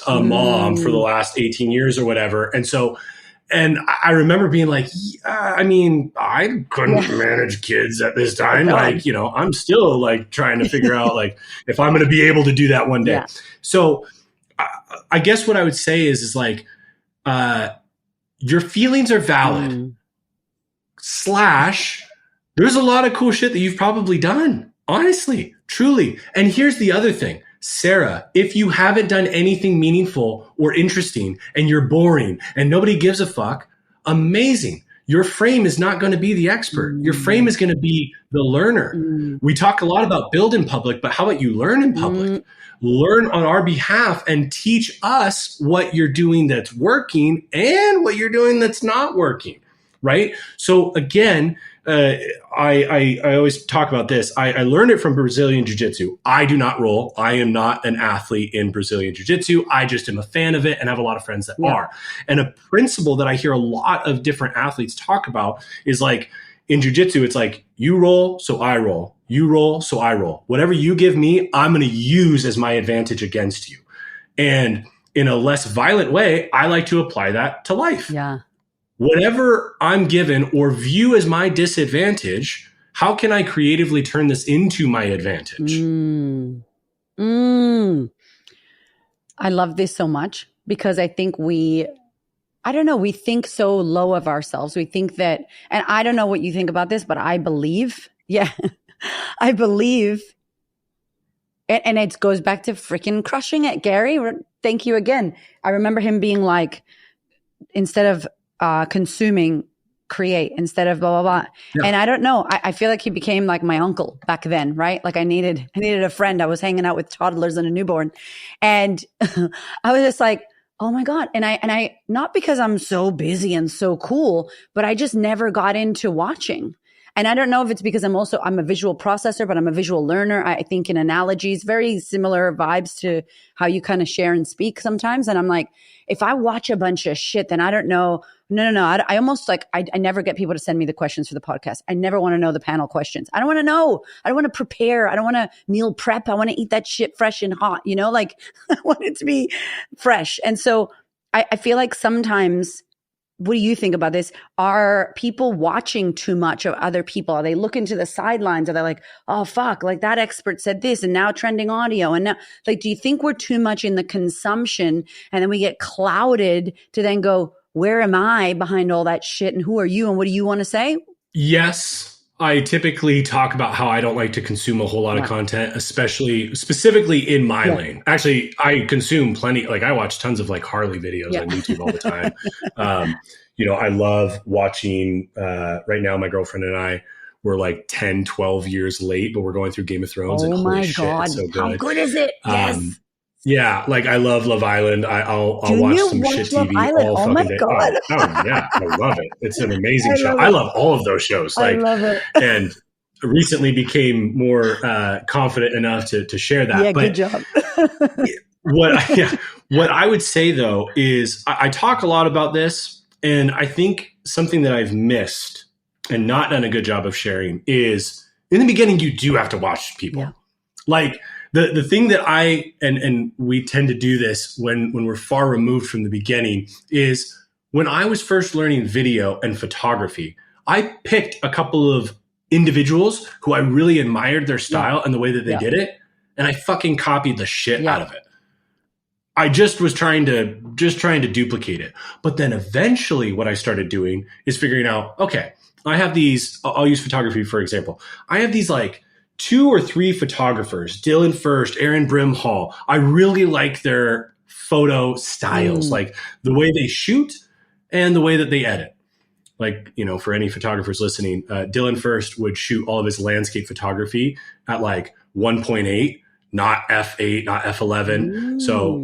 mom for the last 18 years or whatever. And so, and I remember being like, I couldn't manage kids at this time. Like, I'm still like trying to figure out like if I'm going to be able to do that one day. So I guess what I would say is like, your feelings are valid. / there's a lot of cool shit that you've probably done, honestly, truly. And here's the other thing. Sarah, if you haven't done anything meaningful or interesting and you're boring and nobody gives a fuck, amazing. Your frame is not going to be the expert. Your frame is going to be the learner. We talk a lot about build in public, but how about you learn in public? Learn on our behalf and teach us what you're doing that's working and what you're doing that's not working, right? So again, I always talk about this. I learned it from Brazilian Jiu-Jitsu. I do not roll. I am not an athlete in Brazilian Jiu-Jitsu. I just am a fan of it and have a lot of friends that are. And a principle that I hear a lot of different athletes talk about is like in Jiu-Jitsu, it's like you roll, so I roll. You roll, so I roll. Whatever you give me, I'm going to use as my advantage against you. And in a less violent way, I like to apply that to life. Yeah. Whatever I'm given or view as my disadvantage, how can I creatively turn this into my advantage? I love this so much because I think we think so low of ourselves. We think that, and I don't know what you think about this, but I believe, I believe, and it goes back to freaking crushing it, Gary. Thank you again. I remember him being like, instead of consuming, create, instead of blah, blah, blah. Yeah. And I don't know. I feel like he became like my uncle back then, right? Like I needed a friend. I was hanging out with toddlers and a newborn. And I was just like, oh my God. And I, not because I'm so busy and so cool, but I just never got into watching. And I don't know if it's because I'm a visual processor, but I'm a visual learner. I think in analogies, very similar vibes to how you kind of share and speak sometimes. And I'm like, if I watch a bunch of shit, then I don't know. No. I almost like, I never get people to send me the questions for the podcast. I never want to know the panel questions. I don't want to know. I don't want to prepare. I don't want to meal prep. I want to eat that shit fresh and hot, like I want it to be fresh. And so I feel like sometimes, what do you think about this? Are people watching too much of other people? Are they looking to the sidelines? Are they like, oh, fuck, like that expert said this and now trending audio. And now, like, do you think we're too much in the consumption and then we get clouded to then go, where am I behind all that shit? And who are you? And what do you want to say? Yes. I typically talk about how I don't like to consume a whole lot of content, specifically in my lane. Actually, I consume plenty. Like I watch tons of like Harley videos on YouTube all the time. I love watching, right now, my girlfriend and I, we're like 10, 12 years late, but we're going through Game of Thrones. Oh and my God. So good. How good is it? Yes. Yeah, like I love Love Island. I'll watch some shit TV all fucking day. Oh yeah, I love it. It's an amazing show. I love all of those shows. Like, I love it. And recently became more confident enough to share that. Yeah, but good job. What I would say though is I talk a lot about this, and I think something that I've missed and not done a good job of sharing is in the beginning you do have to watch people. Yeah. Like the thing that and we tend to do this when we're far removed from the beginning is when I was first learning video and photography, I picked a couple of individuals who I really admired their style and the way that they did it. And I fucking copied the shit out of it. I just was trying to duplicate it. But then eventually what I started doing is figuring out, okay, I have these, I'll use photography for example. I have these like 2 or 3 photographers, Dylan First, Aaron Brimhall. I really like their photo styles, like the way they shoot and the way that they edit. Like, for any photographers listening, Dylan First would shoot all of his landscape photography at like 1.8, not f8, not f11. So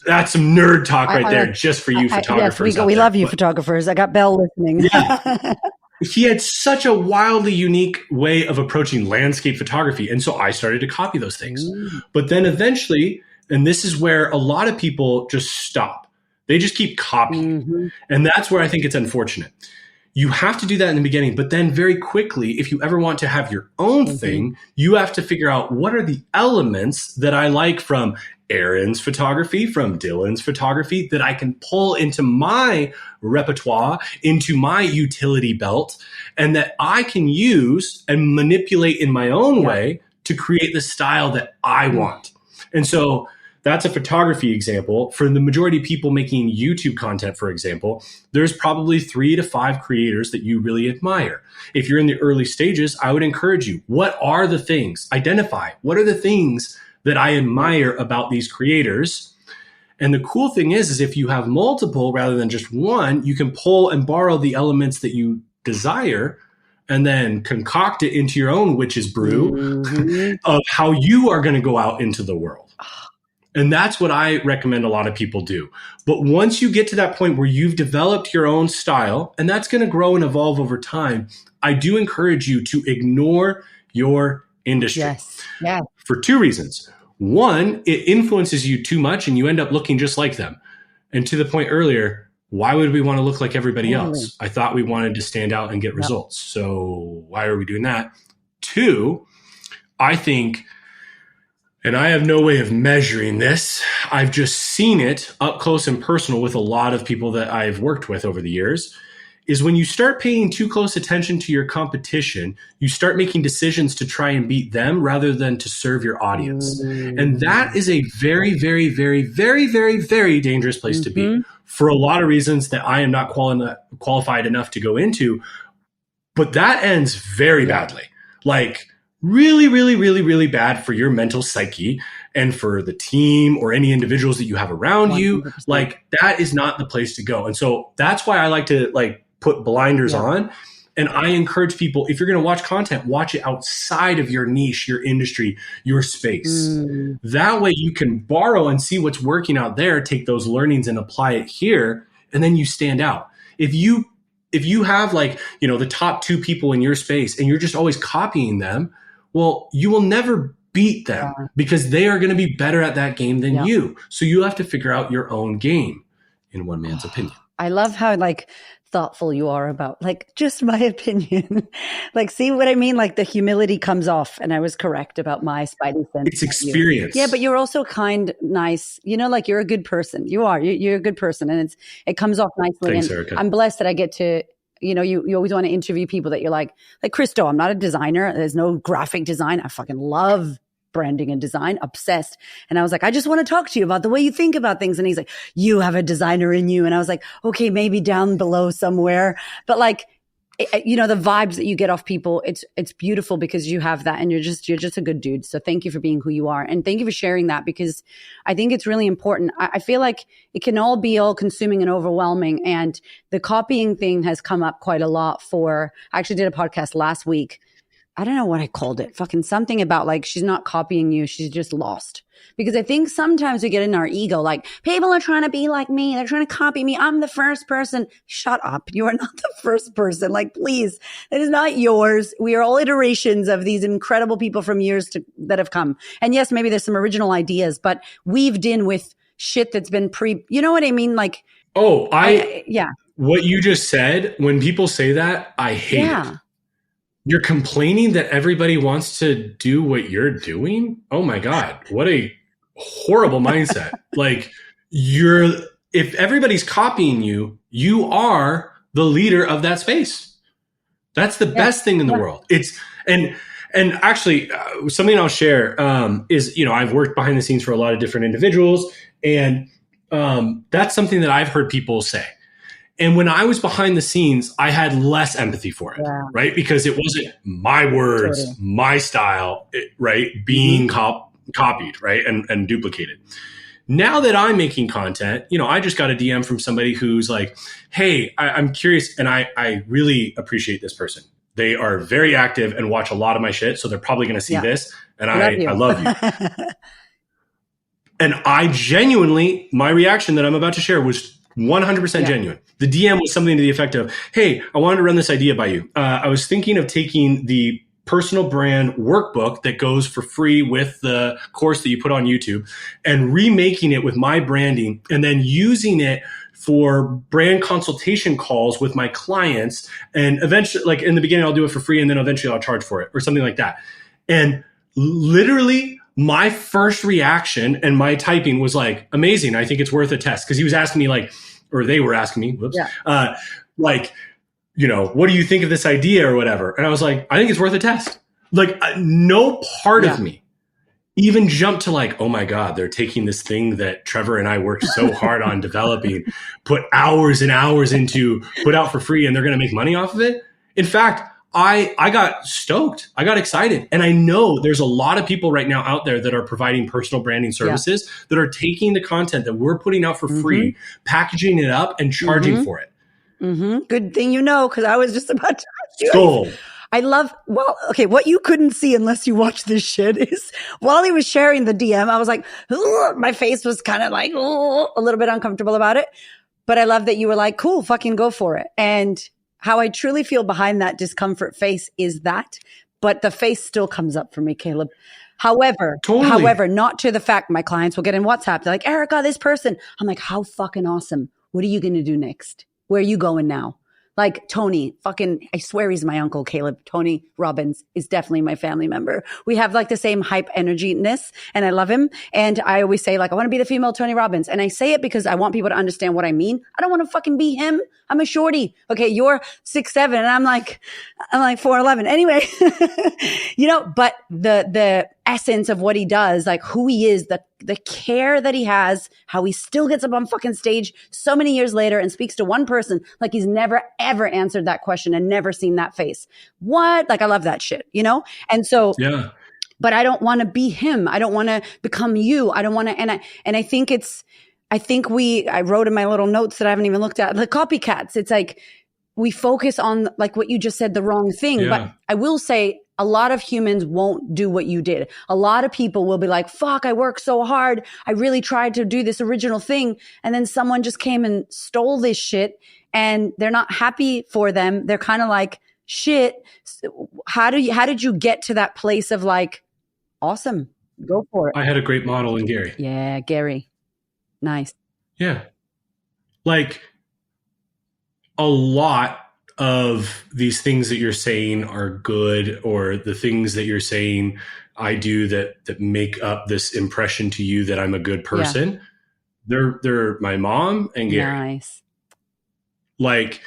that's some nerd talk right there, just for you photographers. Yes, we love you, photographers. I got Belle listening. Yeah. He had such a wildly unique way of approaching landscape photography. And so I started to copy those things. But then eventually, and this is where a lot of people just stop. They just keep copying. And that's where I think it's unfortunate. You have to do that in the beginning, but then very quickly, if you ever want to have your own thing, you have to figure out what are the elements that I like from Aaron's photography, from Dylan's photography, that I can pull into my repertoire, into my utility belt, and that I can use and manipulate in my own way to create the style that I want. And so that's a photography example. For the majority of people making YouTube content, for example, there's probably 3 to 5 creators that you really admire. If you're in the early stages, I would encourage you, what are the things? Identify, what are the things that I admire about these creators? And the cool thing is if you have multiple rather than just one, you can pull and borrow the elements that you desire and then concoct it into your own witch's brew of how you are going to go out into the world. And that's what I recommend a lot of people do. But once you get to that point where you've developed your own style, and that's going to grow and evolve over time, I do encourage you to ignore your industry. Yes. Yeah. For 2 reasons. One, it influences you too much and you end up looking just like them. And to the point earlier, why would we want to look like everybody else? I thought we wanted to stand out and get results. So why are we doing that? 2, I think, and I have no way of measuring this, I've just seen it up close and personal with a lot of people that I've worked with over the years, is when you start paying too close attention to your competition, you start making decisions to try and beat them rather than to serve your audience. And that is a very, very, very, very, very, very dangerous place to be for a lot of reasons that I am not qualified enough to go into. But that ends very badly. Like really, really, really, really bad for your mental psyche and for the team or any individuals that you have around 100%. You. Like that is not the place to go. And so that's why I like to put blinders on. And I encourage people, if you're going to watch content, watch it outside of your niche, your industry, your space. That way you can borrow and see what's working out there, take those learnings and apply it here. And then you stand out. If you have the top 2 people in your space and you're just always copying them, well, you will never beat them because they are going to be better at that game than you. So you have to figure out your own game in one man's opinion. I love how thoughtful you are about just my opinion. See what I mean? The humility comes off, and I was correct about my spidey sense. It's experience. Yeah, but you're also kind, nice. You're a good person. You are. You're a good person, and it comes off nicely. Thanks, and Erica. I'm blessed that I get to. You always want to interview people that you're like Christo. I'm not a designer. There's no graphic design. I fucking love branding and design, obsessed. And I was like, I just want to talk to you about the way you think about things. And he's like, you have a designer in you. And I was like, okay, maybe down below somewhere. But the vibes that you get off people, it's beautiful because you have that and you're just a good dude. So thank you for being who you are. And thank you for sharing that because I think it's really important. I feel like it can all be all consuming and overwhelming. And the copying thing has come up quite a lot I actually did a podcast last week. I don't know what I called it. Fucking something about she's not copying you. She's just lost. Because I think sometimes we get in our ego, people are trying to be like me. They're trying to copy me. I'm the first person. Shut up. You are not the first person. Please. That is not yours. We are all iterations of these incredible people from years that have come. And yes, maybe there's some original ideas, but weaved in with shit that's been you know what I mean? Yeah. What you just said, when people say that, I hate it. You're complaining that everybody wants to do what you're doing? Oh my God, what a horrible mindset. If everybody's copying you, you are the leader of that space. That's the best thing in the world. And actually something I'll share is, I've worked behind the scenes for a lot of different individuals. And that's something that I've heard people say. And when I was behind the scenes, I had less empathy for it, right? Because it wasn't my words, my style, right? Being copied, right? And duplicated. Now that I'm making content, I just got a DM from somebody who's like, hey, I'm curious. And I really appreciate this person. They are very active and watch a lot of my shit. So they're probably going to see this. And I love you. And I genuinely, my reaction that I'm about to share was 100% genuine. The DM was something to the effect of, hey, I wanted to run this idea by you. I was thinking of taking the personal brand workbook that goes for free with the course that you put on YouTube and remaking it with my branding and then using it for brand consultation calls with my clients. And eventually, in the beginning, I'll do it for free and then eventually I'll charge for it or something like that. And literally, my first reaction and my typing was amazing. I think it's worth a test. Because he was asking me or they were asking me, what do you think of this idea or whatever? And I was like, I think it's worth a test. No part of me even jump to like, oh my God, they're taking this thing that Trevor and I worked so hard on developing, put hours and hours into, put out for free, and they're going to make money off of it. In fact, I got stoked. I got excited. And I know there's a lot of people right now out there that are providing personal branding services that are taking the content that we're putting out for free, packaging it up and charging for it. Good thing you know, because I was just about to ask you. Sold. I love, well, okay, what you couldn't see unless you watched this shit is while he was sharing the DM, I was like, my face was kind of like, a little bit uncomfortable about it. But I love that you were like, cool, fucking go for it. And how I truly feel behind that discomfort face is that, but the face still comes up for me, Caleb. However, not to the fact my clients will get in WhatsApp. They're like, Erica, this person. I'm like, how fucking awesome. What are you going to do next? Where are you going now? Like Tony, fucking, I swear he's my uncle, Caleb. Tony Robbins is definitely my family member. We have like the same hype energy-ness and I love him. And I always say like, I want to be the female Tony Robbins. And I say it because I want people to understand what I mean. I don't want to fucking be him. I'm a shorty. Okay. You're 6'7" and I'm like 4'11". Anyway, but the essence of what he does, like who he is, the care that he has, how he still gets up on fucking stage so many years later and speaks to one person like he's never ever answered that question and never seen that face. What? Like I love that shit, And so, yeah. But I don't want to be him. I don't want to become you. I don't want to, and I think I wrote in my little notes that I haven't even looked at, the copycats. It's like we focus on like what you just said, the wrong thing. Yeah. But I will say a lot of humans won't do what you did. A lot of people will be like, fuck, I worked so hard. I really tried to do this original thing. And then someone just came and stole this shit and they're not happy for them. They're kind of like, shit. How did you get to that place of like, awesome, go for it? I had a great model in Gary. Yeah, Gary. Nice. Yeah. Like a lot of these things that you're saying are good, or the things that you're saying I do that make up this impression to you that I'm a good person. Yeah. They're my mom and Gary. Nice. Like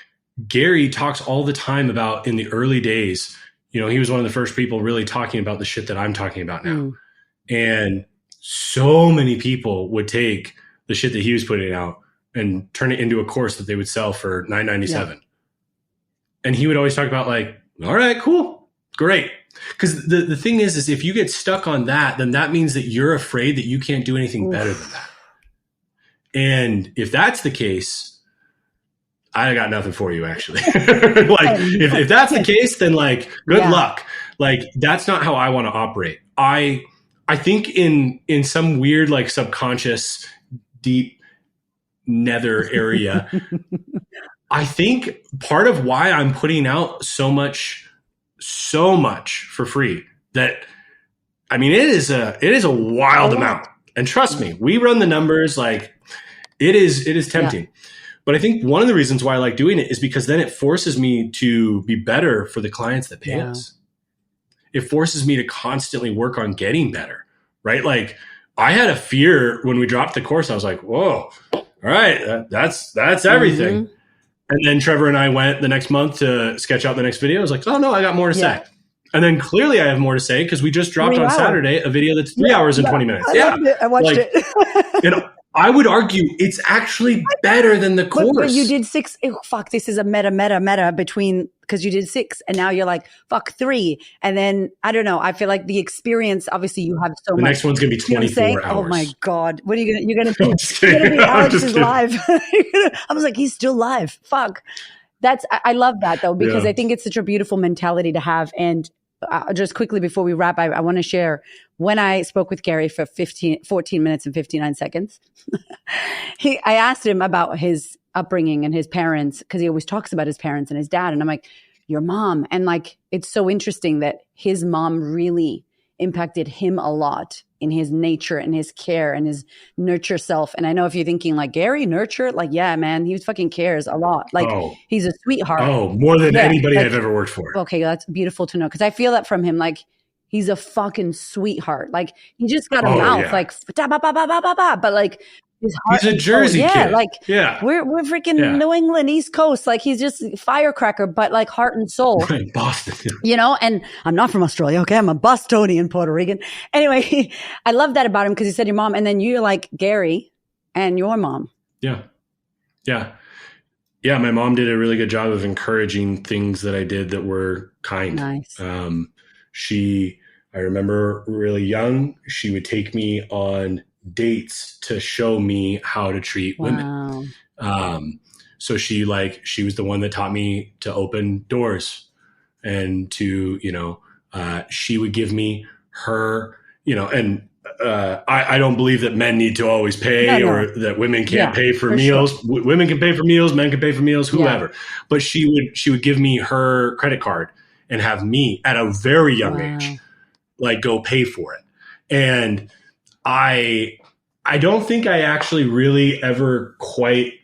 Gary talks all the time about in the early days, he was one of the first people really talking about the shit that I'm talking about now. And so many people would take the shit that he was putting out and turn it into a course that they would sell for $9.97. Yeah. And he would always talk about like, all right, cool, great. Because the thing is if you get stuck on that, then that means that you're afraid that you can't do anything better than that. And if that's the case, I got nothing for you, actually. Like, if that's the case, then like, good luck. Like, that's not how I want to operate. I think in some weird, like subconscious, deep nether area, I think part of why I'm putting out so much for free that, I mean, it is a wild amount. And trust me, we run the numbers, like it is tempting. Yeah. But I think one of the reasons why I like doing it is because then it forces me to be better for the clients that pay us. It forces me to constantly work on getting better, right? Like I had a fear when we dropped the course. I was like, whoa, all right, that's everything. Mm-hmm. And then Trevor and I went the next month to sketch out the next video. I was like, oh no, I got more to say. And then clearly I have more to say because we just dropped on Saturday a video that's 3 hours and 20 minutes. I watched it. I would argue it's actually better than the course. But you did 6. Fuck, this is a meta between, because you did 6 and now you're like, fuck 3. And then, I don't know. I feel like the experience, obviously you have so much. The next one's going to be 24 hours. Oh my God. What are you going to, you're going to be Alex's live. I was like, he's still live. Fuck. I love that though, because I think it's such a beautiful mentality to have. And just quickly before we wrap, I want to share when I spoke with Gary for 14 minutes and 59 seconds, I asked him about his upbringing and his parents, because he always talks about his parents and his dad. And I'm like, your mom. And like, it's so interesting that his mom really impacted him a lot in his nature and his care and his nurture self. And I know if you're thinking like, Gary, nurture, like, yeah, man, he fucking cares a lot. Like he's a sweetheart. Oh, more than anybody I've ever worked for. Okay. That's beautiful to know. Because I feel that from him. Like he's a fucking sweetheart. Like he just got a mouth like, but like his heart He's a and soul. Jersey Yeah, kid. like Yeah. we're freaking Yeah. New England, East Coast. Like he's just firecracker, but like heart and soul. Right. Boston. You know, and I'm not from Australia. Okay. I'm a Bostonian Puerto Rican. Anyway, I love that about him because he said your mom, and then you're like Gary and your mom. Yeah. Yeah. Yeah. My mom did a really good job of encouraging things that I did that were kind. Nice. I remember really young, she would take me on dates to show me how to treat women. So she was the one that taught me to open doors and to, she would give me her, and I don't believe that men need to always pay or that women can't pay for meals. Sure. Women can pay for meals, men can pay for meals, whoever. But she would give me her credit card and have me at a very young age, like go pay for it. And I don't think I actually really ever quite,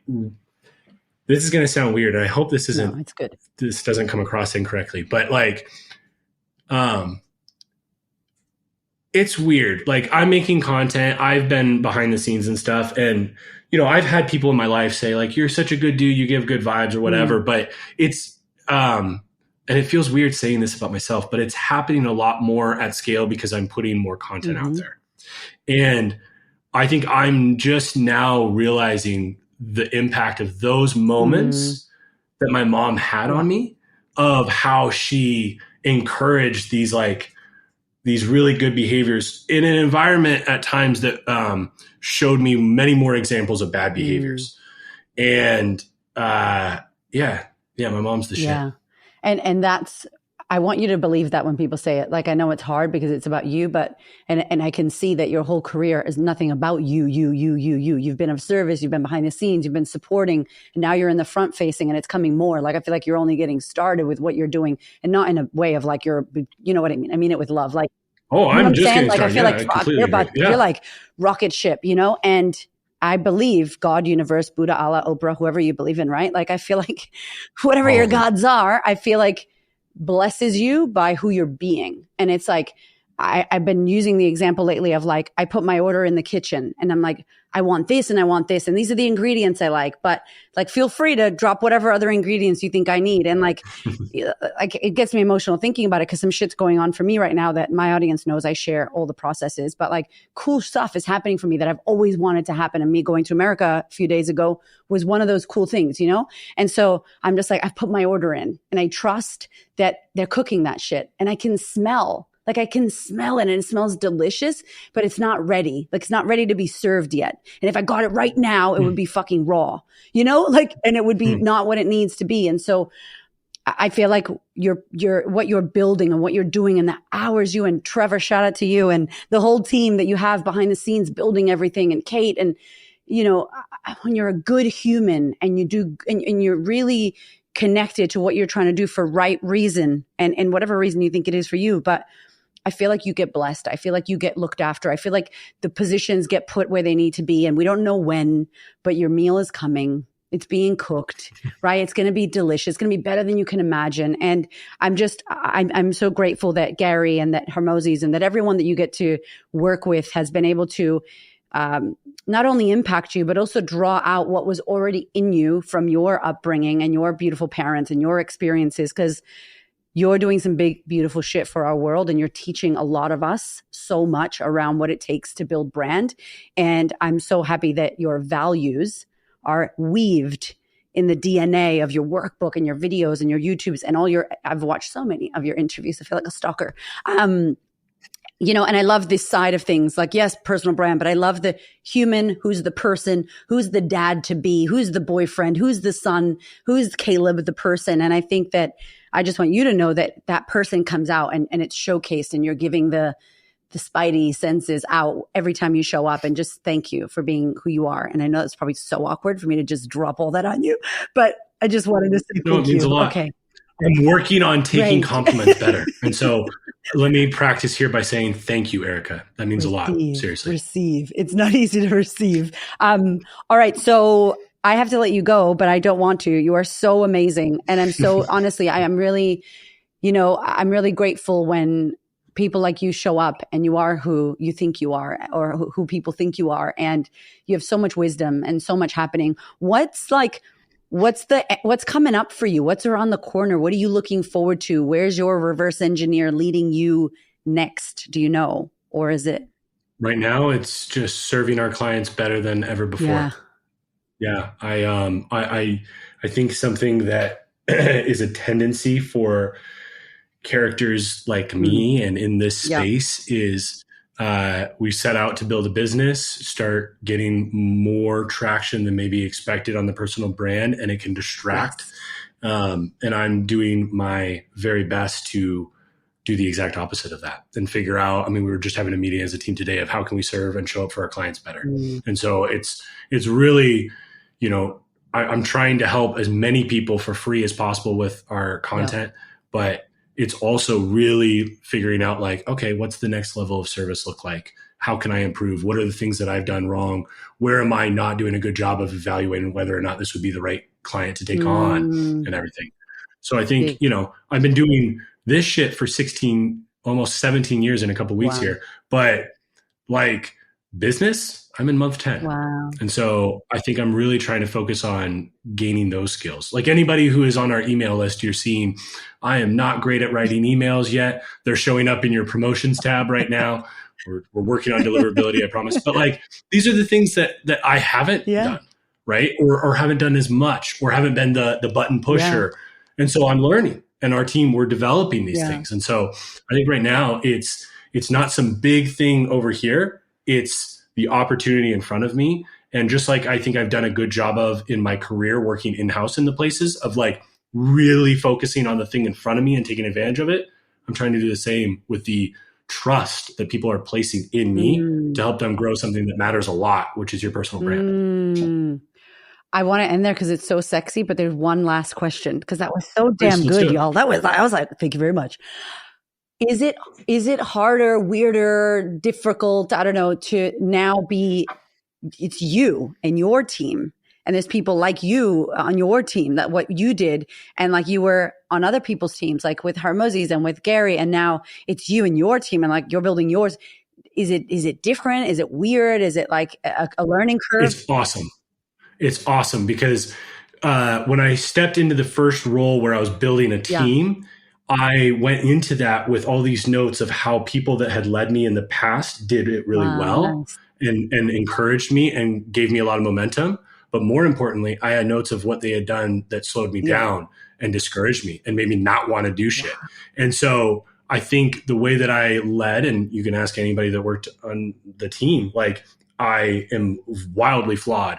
this is going to sound weird. And I hope this isn't, it's good. This doesn't come across incorrectly, but like, it's weird. Like I'm making content. I've been behind the scenes and stuff. And, I've had people in my life say like, you're such a good dude. You give good vibes or whatever, but it's, and it feels weird saying this about myself, but it's happening a lot more at scale because I'm putting more content out there. And I think I'm just now realizing the impact of those moments that my mom had on me, of how she encouraged these really good behaviors in an environment at times that showed me many more examples of bad behaviors. And my mom's the shit. And that's, I want you to believe that when people say it. Like, I know it's hard because it's about you, but, and I can see that your whole career is nothing about you. You've been of service, you've been behind the scenes, you've been supporting, and now you're in the front facing and it's coming more. Like, I feel like you're only getting started with what you're doing, and not in a way of like, you know what I mean? I mean it with love. Like, I'm just getting started. I feel like you're like rocket ship, and I believe God, universe, Buddha, Allah, Oprah, whoever you believe in, right? Like, I feel like whatever your gods are, I feel like blesses you by who you're being. And it's like, I've been using the example lately of like, I put my order in the kitchen and I'm like, I want this and I want this. And these are the ingredients I like, but like, feel free to drop whatever other ingredients you think I need. And like, it gets me emotional thinking about it, because some shit's going on for me right now that my audience knows I share all the processes, but like cool stuff is happening for me that I've always wanted to happen. And me going to America a few days ago was one of those cool things, And so I'm just like, I've put my order in and I trust that they're cooking that shit, and I can smell it and it smells delicious, but it's not ready. Like, it's not ready to be served yet. And if I got it right now, it would be fucking raw, and it would be not what it needs to be. And so I feel like what you're building and what you're doing, and the hours you and Trevor, shout out to you, and the whole team that you have behind the scenes building everything, and Kate, and, when you're a good human and you do, and you're really connected to what you're trying to do for right reason, and whatever reason you think it is for you. But I feel like you get blessed. I feel like you get looked after. I feel like the positions get put where they need to be, and we don't know when, but your meal is coming. It's being cooked, right? It's going to be delicious. It's going to be better than you can imagine. And I'm so grateful that Gary and that Hermosis and that everyone that you get to work with has been able to not only impact you, but also draw out what was already in you from your upbringing and your beautiful parents and your experiences, because you're doing some big, beautiful shit for our world, and you're teaching a lot of us so much around what it takes to build brand. And I'm so happy that your values are weaved in the DNA of your workbook and your videos and your YouTubes and I've watched so many of your interviews. I feel like a stalker. And I love this side of things, like, yes, personal brand, but I love the human, who's the person, who's the dad to be, who's the boyfriend, who's the son, who's Caleb, the person. And I think that I just want you to know that that person comes out and it's showcased, and you're giving the spidey senses out every time you show up. And just thank you for being who you are. And I know it's probably so awkward for me to just drop all that on you, but I just wanted to say thank you. No, it means a lot. Okay. I'm working on taking compliments better. And so let me practice here by saying thank you, Erica. That means a lot. Seriously. Receive. It's not easy to receive. All right. So I have to let you go, but I don't want to. You are so amazing. And I'm so, honestly, I am really, I'm really grateful when people like you show up and you are who you think you are, or who people think you are. And you have so much wisdom and so much happening. What's coming up for you? What's around the corner? What are you looking forward to? Where's your reverse engineer leading you next? Do you know? Or is it? Right now, it's just serving our clients better than ever before. Yeah. I think something that is a tendency for characters like me and in this space is we set out to build a business, start getting more traction than maybe expected on the personal brand, and it can distract. And I'm doing my very best to do the exact opposite of that and figure out, I mean, we were just having a meeting as a team today of how can we serve and show up for our clients better. And so it's really, you know, I'm trying to help as many people for free as possible with our content, but it's also really figuring out like, okay, what's the next level of service look like? How can I improve? What are the things that I've done wrong? Where am I not doing a good job of evaluating whether or not this would be the right client to take on and everything? So I think, you know, I've been doing this shit for 16, almost 17 years in a couple of weeks here, but like business, I'm in month 10. And so I think I'm really trying to focus on gaining those skills. Like anybody who is on our email list, you're seeing, I am not great at writing emails yet. They're showing up in your promotions tab right now. We're working on deliverability, I promise. But like, these are the things that I haven't done, right? Or haven't done as much, or haven't been the button pusher. And so I'm learning, and our team, we're developing these things. And so I think right now it's not some big thing over here. It's the opportunity in front of me. And just like I think I've done a good job of in my career working in-house in the places of like really focusing on the thing in front of me and taking advantage of it, I'm trying to do the same with the trust that people are placing in me to help them grow something that matters a lot, which is your personal brand. I want to end there because it's so sexy, but there's one last question because that was so damn good, y'all. I was like, thank you very much. Is it harder, weirder, difficult, I don't know, to now be, it's you and your team, and there's people like you on your team, that what you did, and like you were on other people's teams, like with Harmozis and with Gary, and now it's you and your team, and like you're building yours. Is it different? Is it weird? Is it like a learning curve? It's awesome. It's awesome because when I stepped into the first role where I was building a team, I went into that with all these notes of how people that had led me in the past did it really well and encouraged me and gave me a lot of momentum. But more importantly, I had notes of what they had done that slowed me down and discouraged me and made me not want to do shit. And so I think the way that I led, and you can ask anybody that worked on the team, like I am wildly flawed,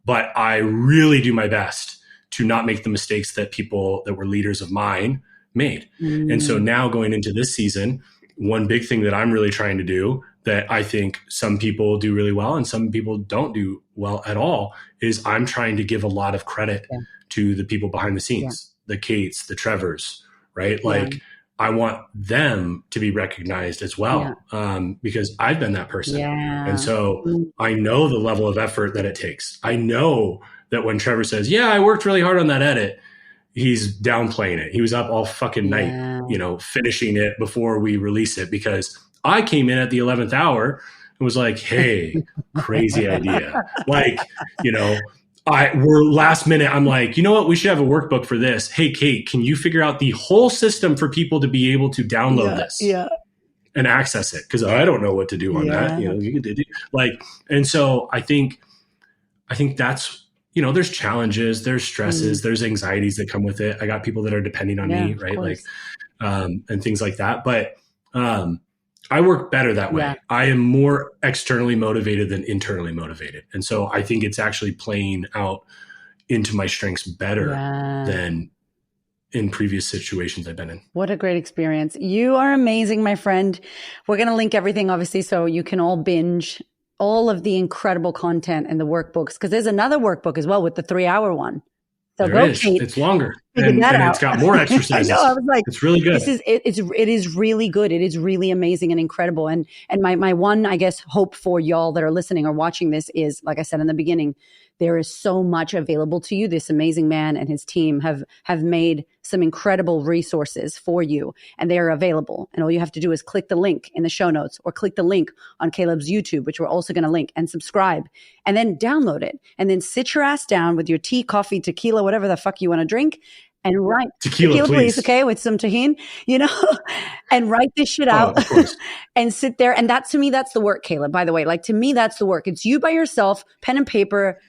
but I really do my best to not make the mistakes that people that were leaders of mine made. And so now going into this season, one big thing that I'm really trying to do that I think some people do really well and some people don't do well at all is I'm trying to give a lot of credit to the people behind the scenes, the Kates, the Trevors, right? Like I want them to be recognized as well because I've been that person. And so I know the level of effort that it takes. I know that when Trevor says, yeah, I worked really hard on that edit, he's downplaying it. He was up all fucking night, you know, finishing it before we release it because I came in at the 11th hour and was like, hey, crazy idea. Like, you know, we're last minute. I'm like, you know what? We should have a workbook for this. Hey, Kate, can you figure out the whole system for people to be able to download this and access it? Because I don't know what to do on that. You know, you could like, and so I think that's, you know, there's challenges, there's stresses, there's anxieties that come with it. I got people that are depending on me, right? Like, and things like that. But I work better that way. I am more externally motivated than internally motivated. And so I think it's actually playing out into my strengths better than in previous situations I've been in. What a great experience. You are amazing, my friend. We're going to link everything, obviously, so you can all binge all of the incredible content and the workbooks, because there's another workbook as well with the 3-hour one. So Kate. It's longer. figured that out. It's got more exercises. I know. I was like, it's really good. It is really good. It is really amazing and incredible. And my one, I guess, hope for y'all that are listening or watching this is, like I said in the beginning, there is so much available to you. This amazing man and his team have made some incredible resources for you, and they are available. And all you have to do is click the link in the show notes or click the link on Caleb's YouTube, which we're also going to link, and subscribe, and then download it, and then sit your ass down with your tea, coffee, tequila, whatever the fuck you want to drink, and write tequila please, okay, with some tajin, and write this shit out and sit there. And that, to me, that's the work, Caleb, by the way. Like, to me, that's the work. It's you by yourself, pen and paper.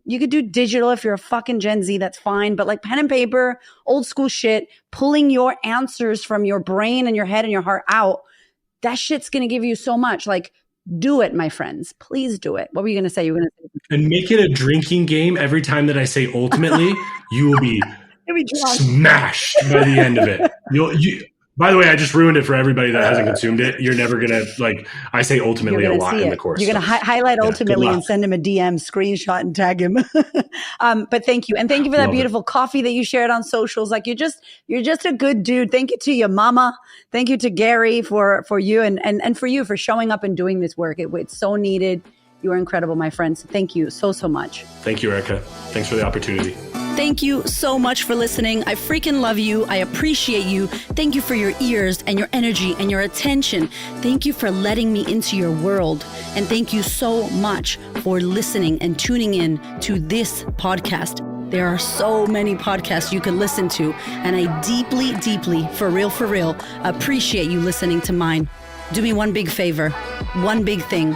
You could do digital if you're a fucking Gen Z, that's fine. But like pen and paper, old school shit, pulling your answers from your brain and your head and your heart out, that shit's going to give you so much. Like, do it, my friends. Please do it. What were you going to say? You were going to say? And make it a drinking game. Every time that I say ultimately, you will be smashed by the end of it. By the way, I just ruined it for everybody that hasn't consumed it. You're never going to, I say ultimately a lot in the course. You're going to highlight ultimately and send him a DM, screenshot and tag him. But thank you. And thank you for that beautiful coffee that you shared on socials. Like, you're just a good dude. Thank you to your mama. Thank you to Gary for you and for you for showing up and doing this work. It's so needed. You are incredible, my friends. Thank you so much. Thank you, Erica. Thanks for the opportunity. Thank you so much for listening. I freaking love you. I appreciate you. Thank you for your ears and your energy and your attention. Thank you for letting me into your world. And thank you so much for listening and tuning in to this podcast. There are so many podcasts you can listen to, and I deeply, deeply, for real, appreciate you listening to mine. Do me one big favor, one big thing.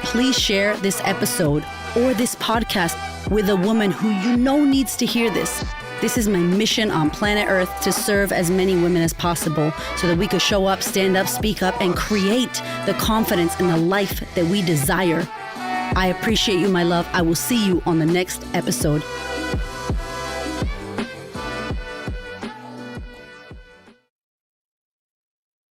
Please share this episode or this podcast with a woman who you know needs to hear this. This is my mission on planet Earth, to serve as many women as possible so that we could show up, stand up, speak up, and create the confidence and the life that we desire. I appreciate you, my love. I will see you on the next episode.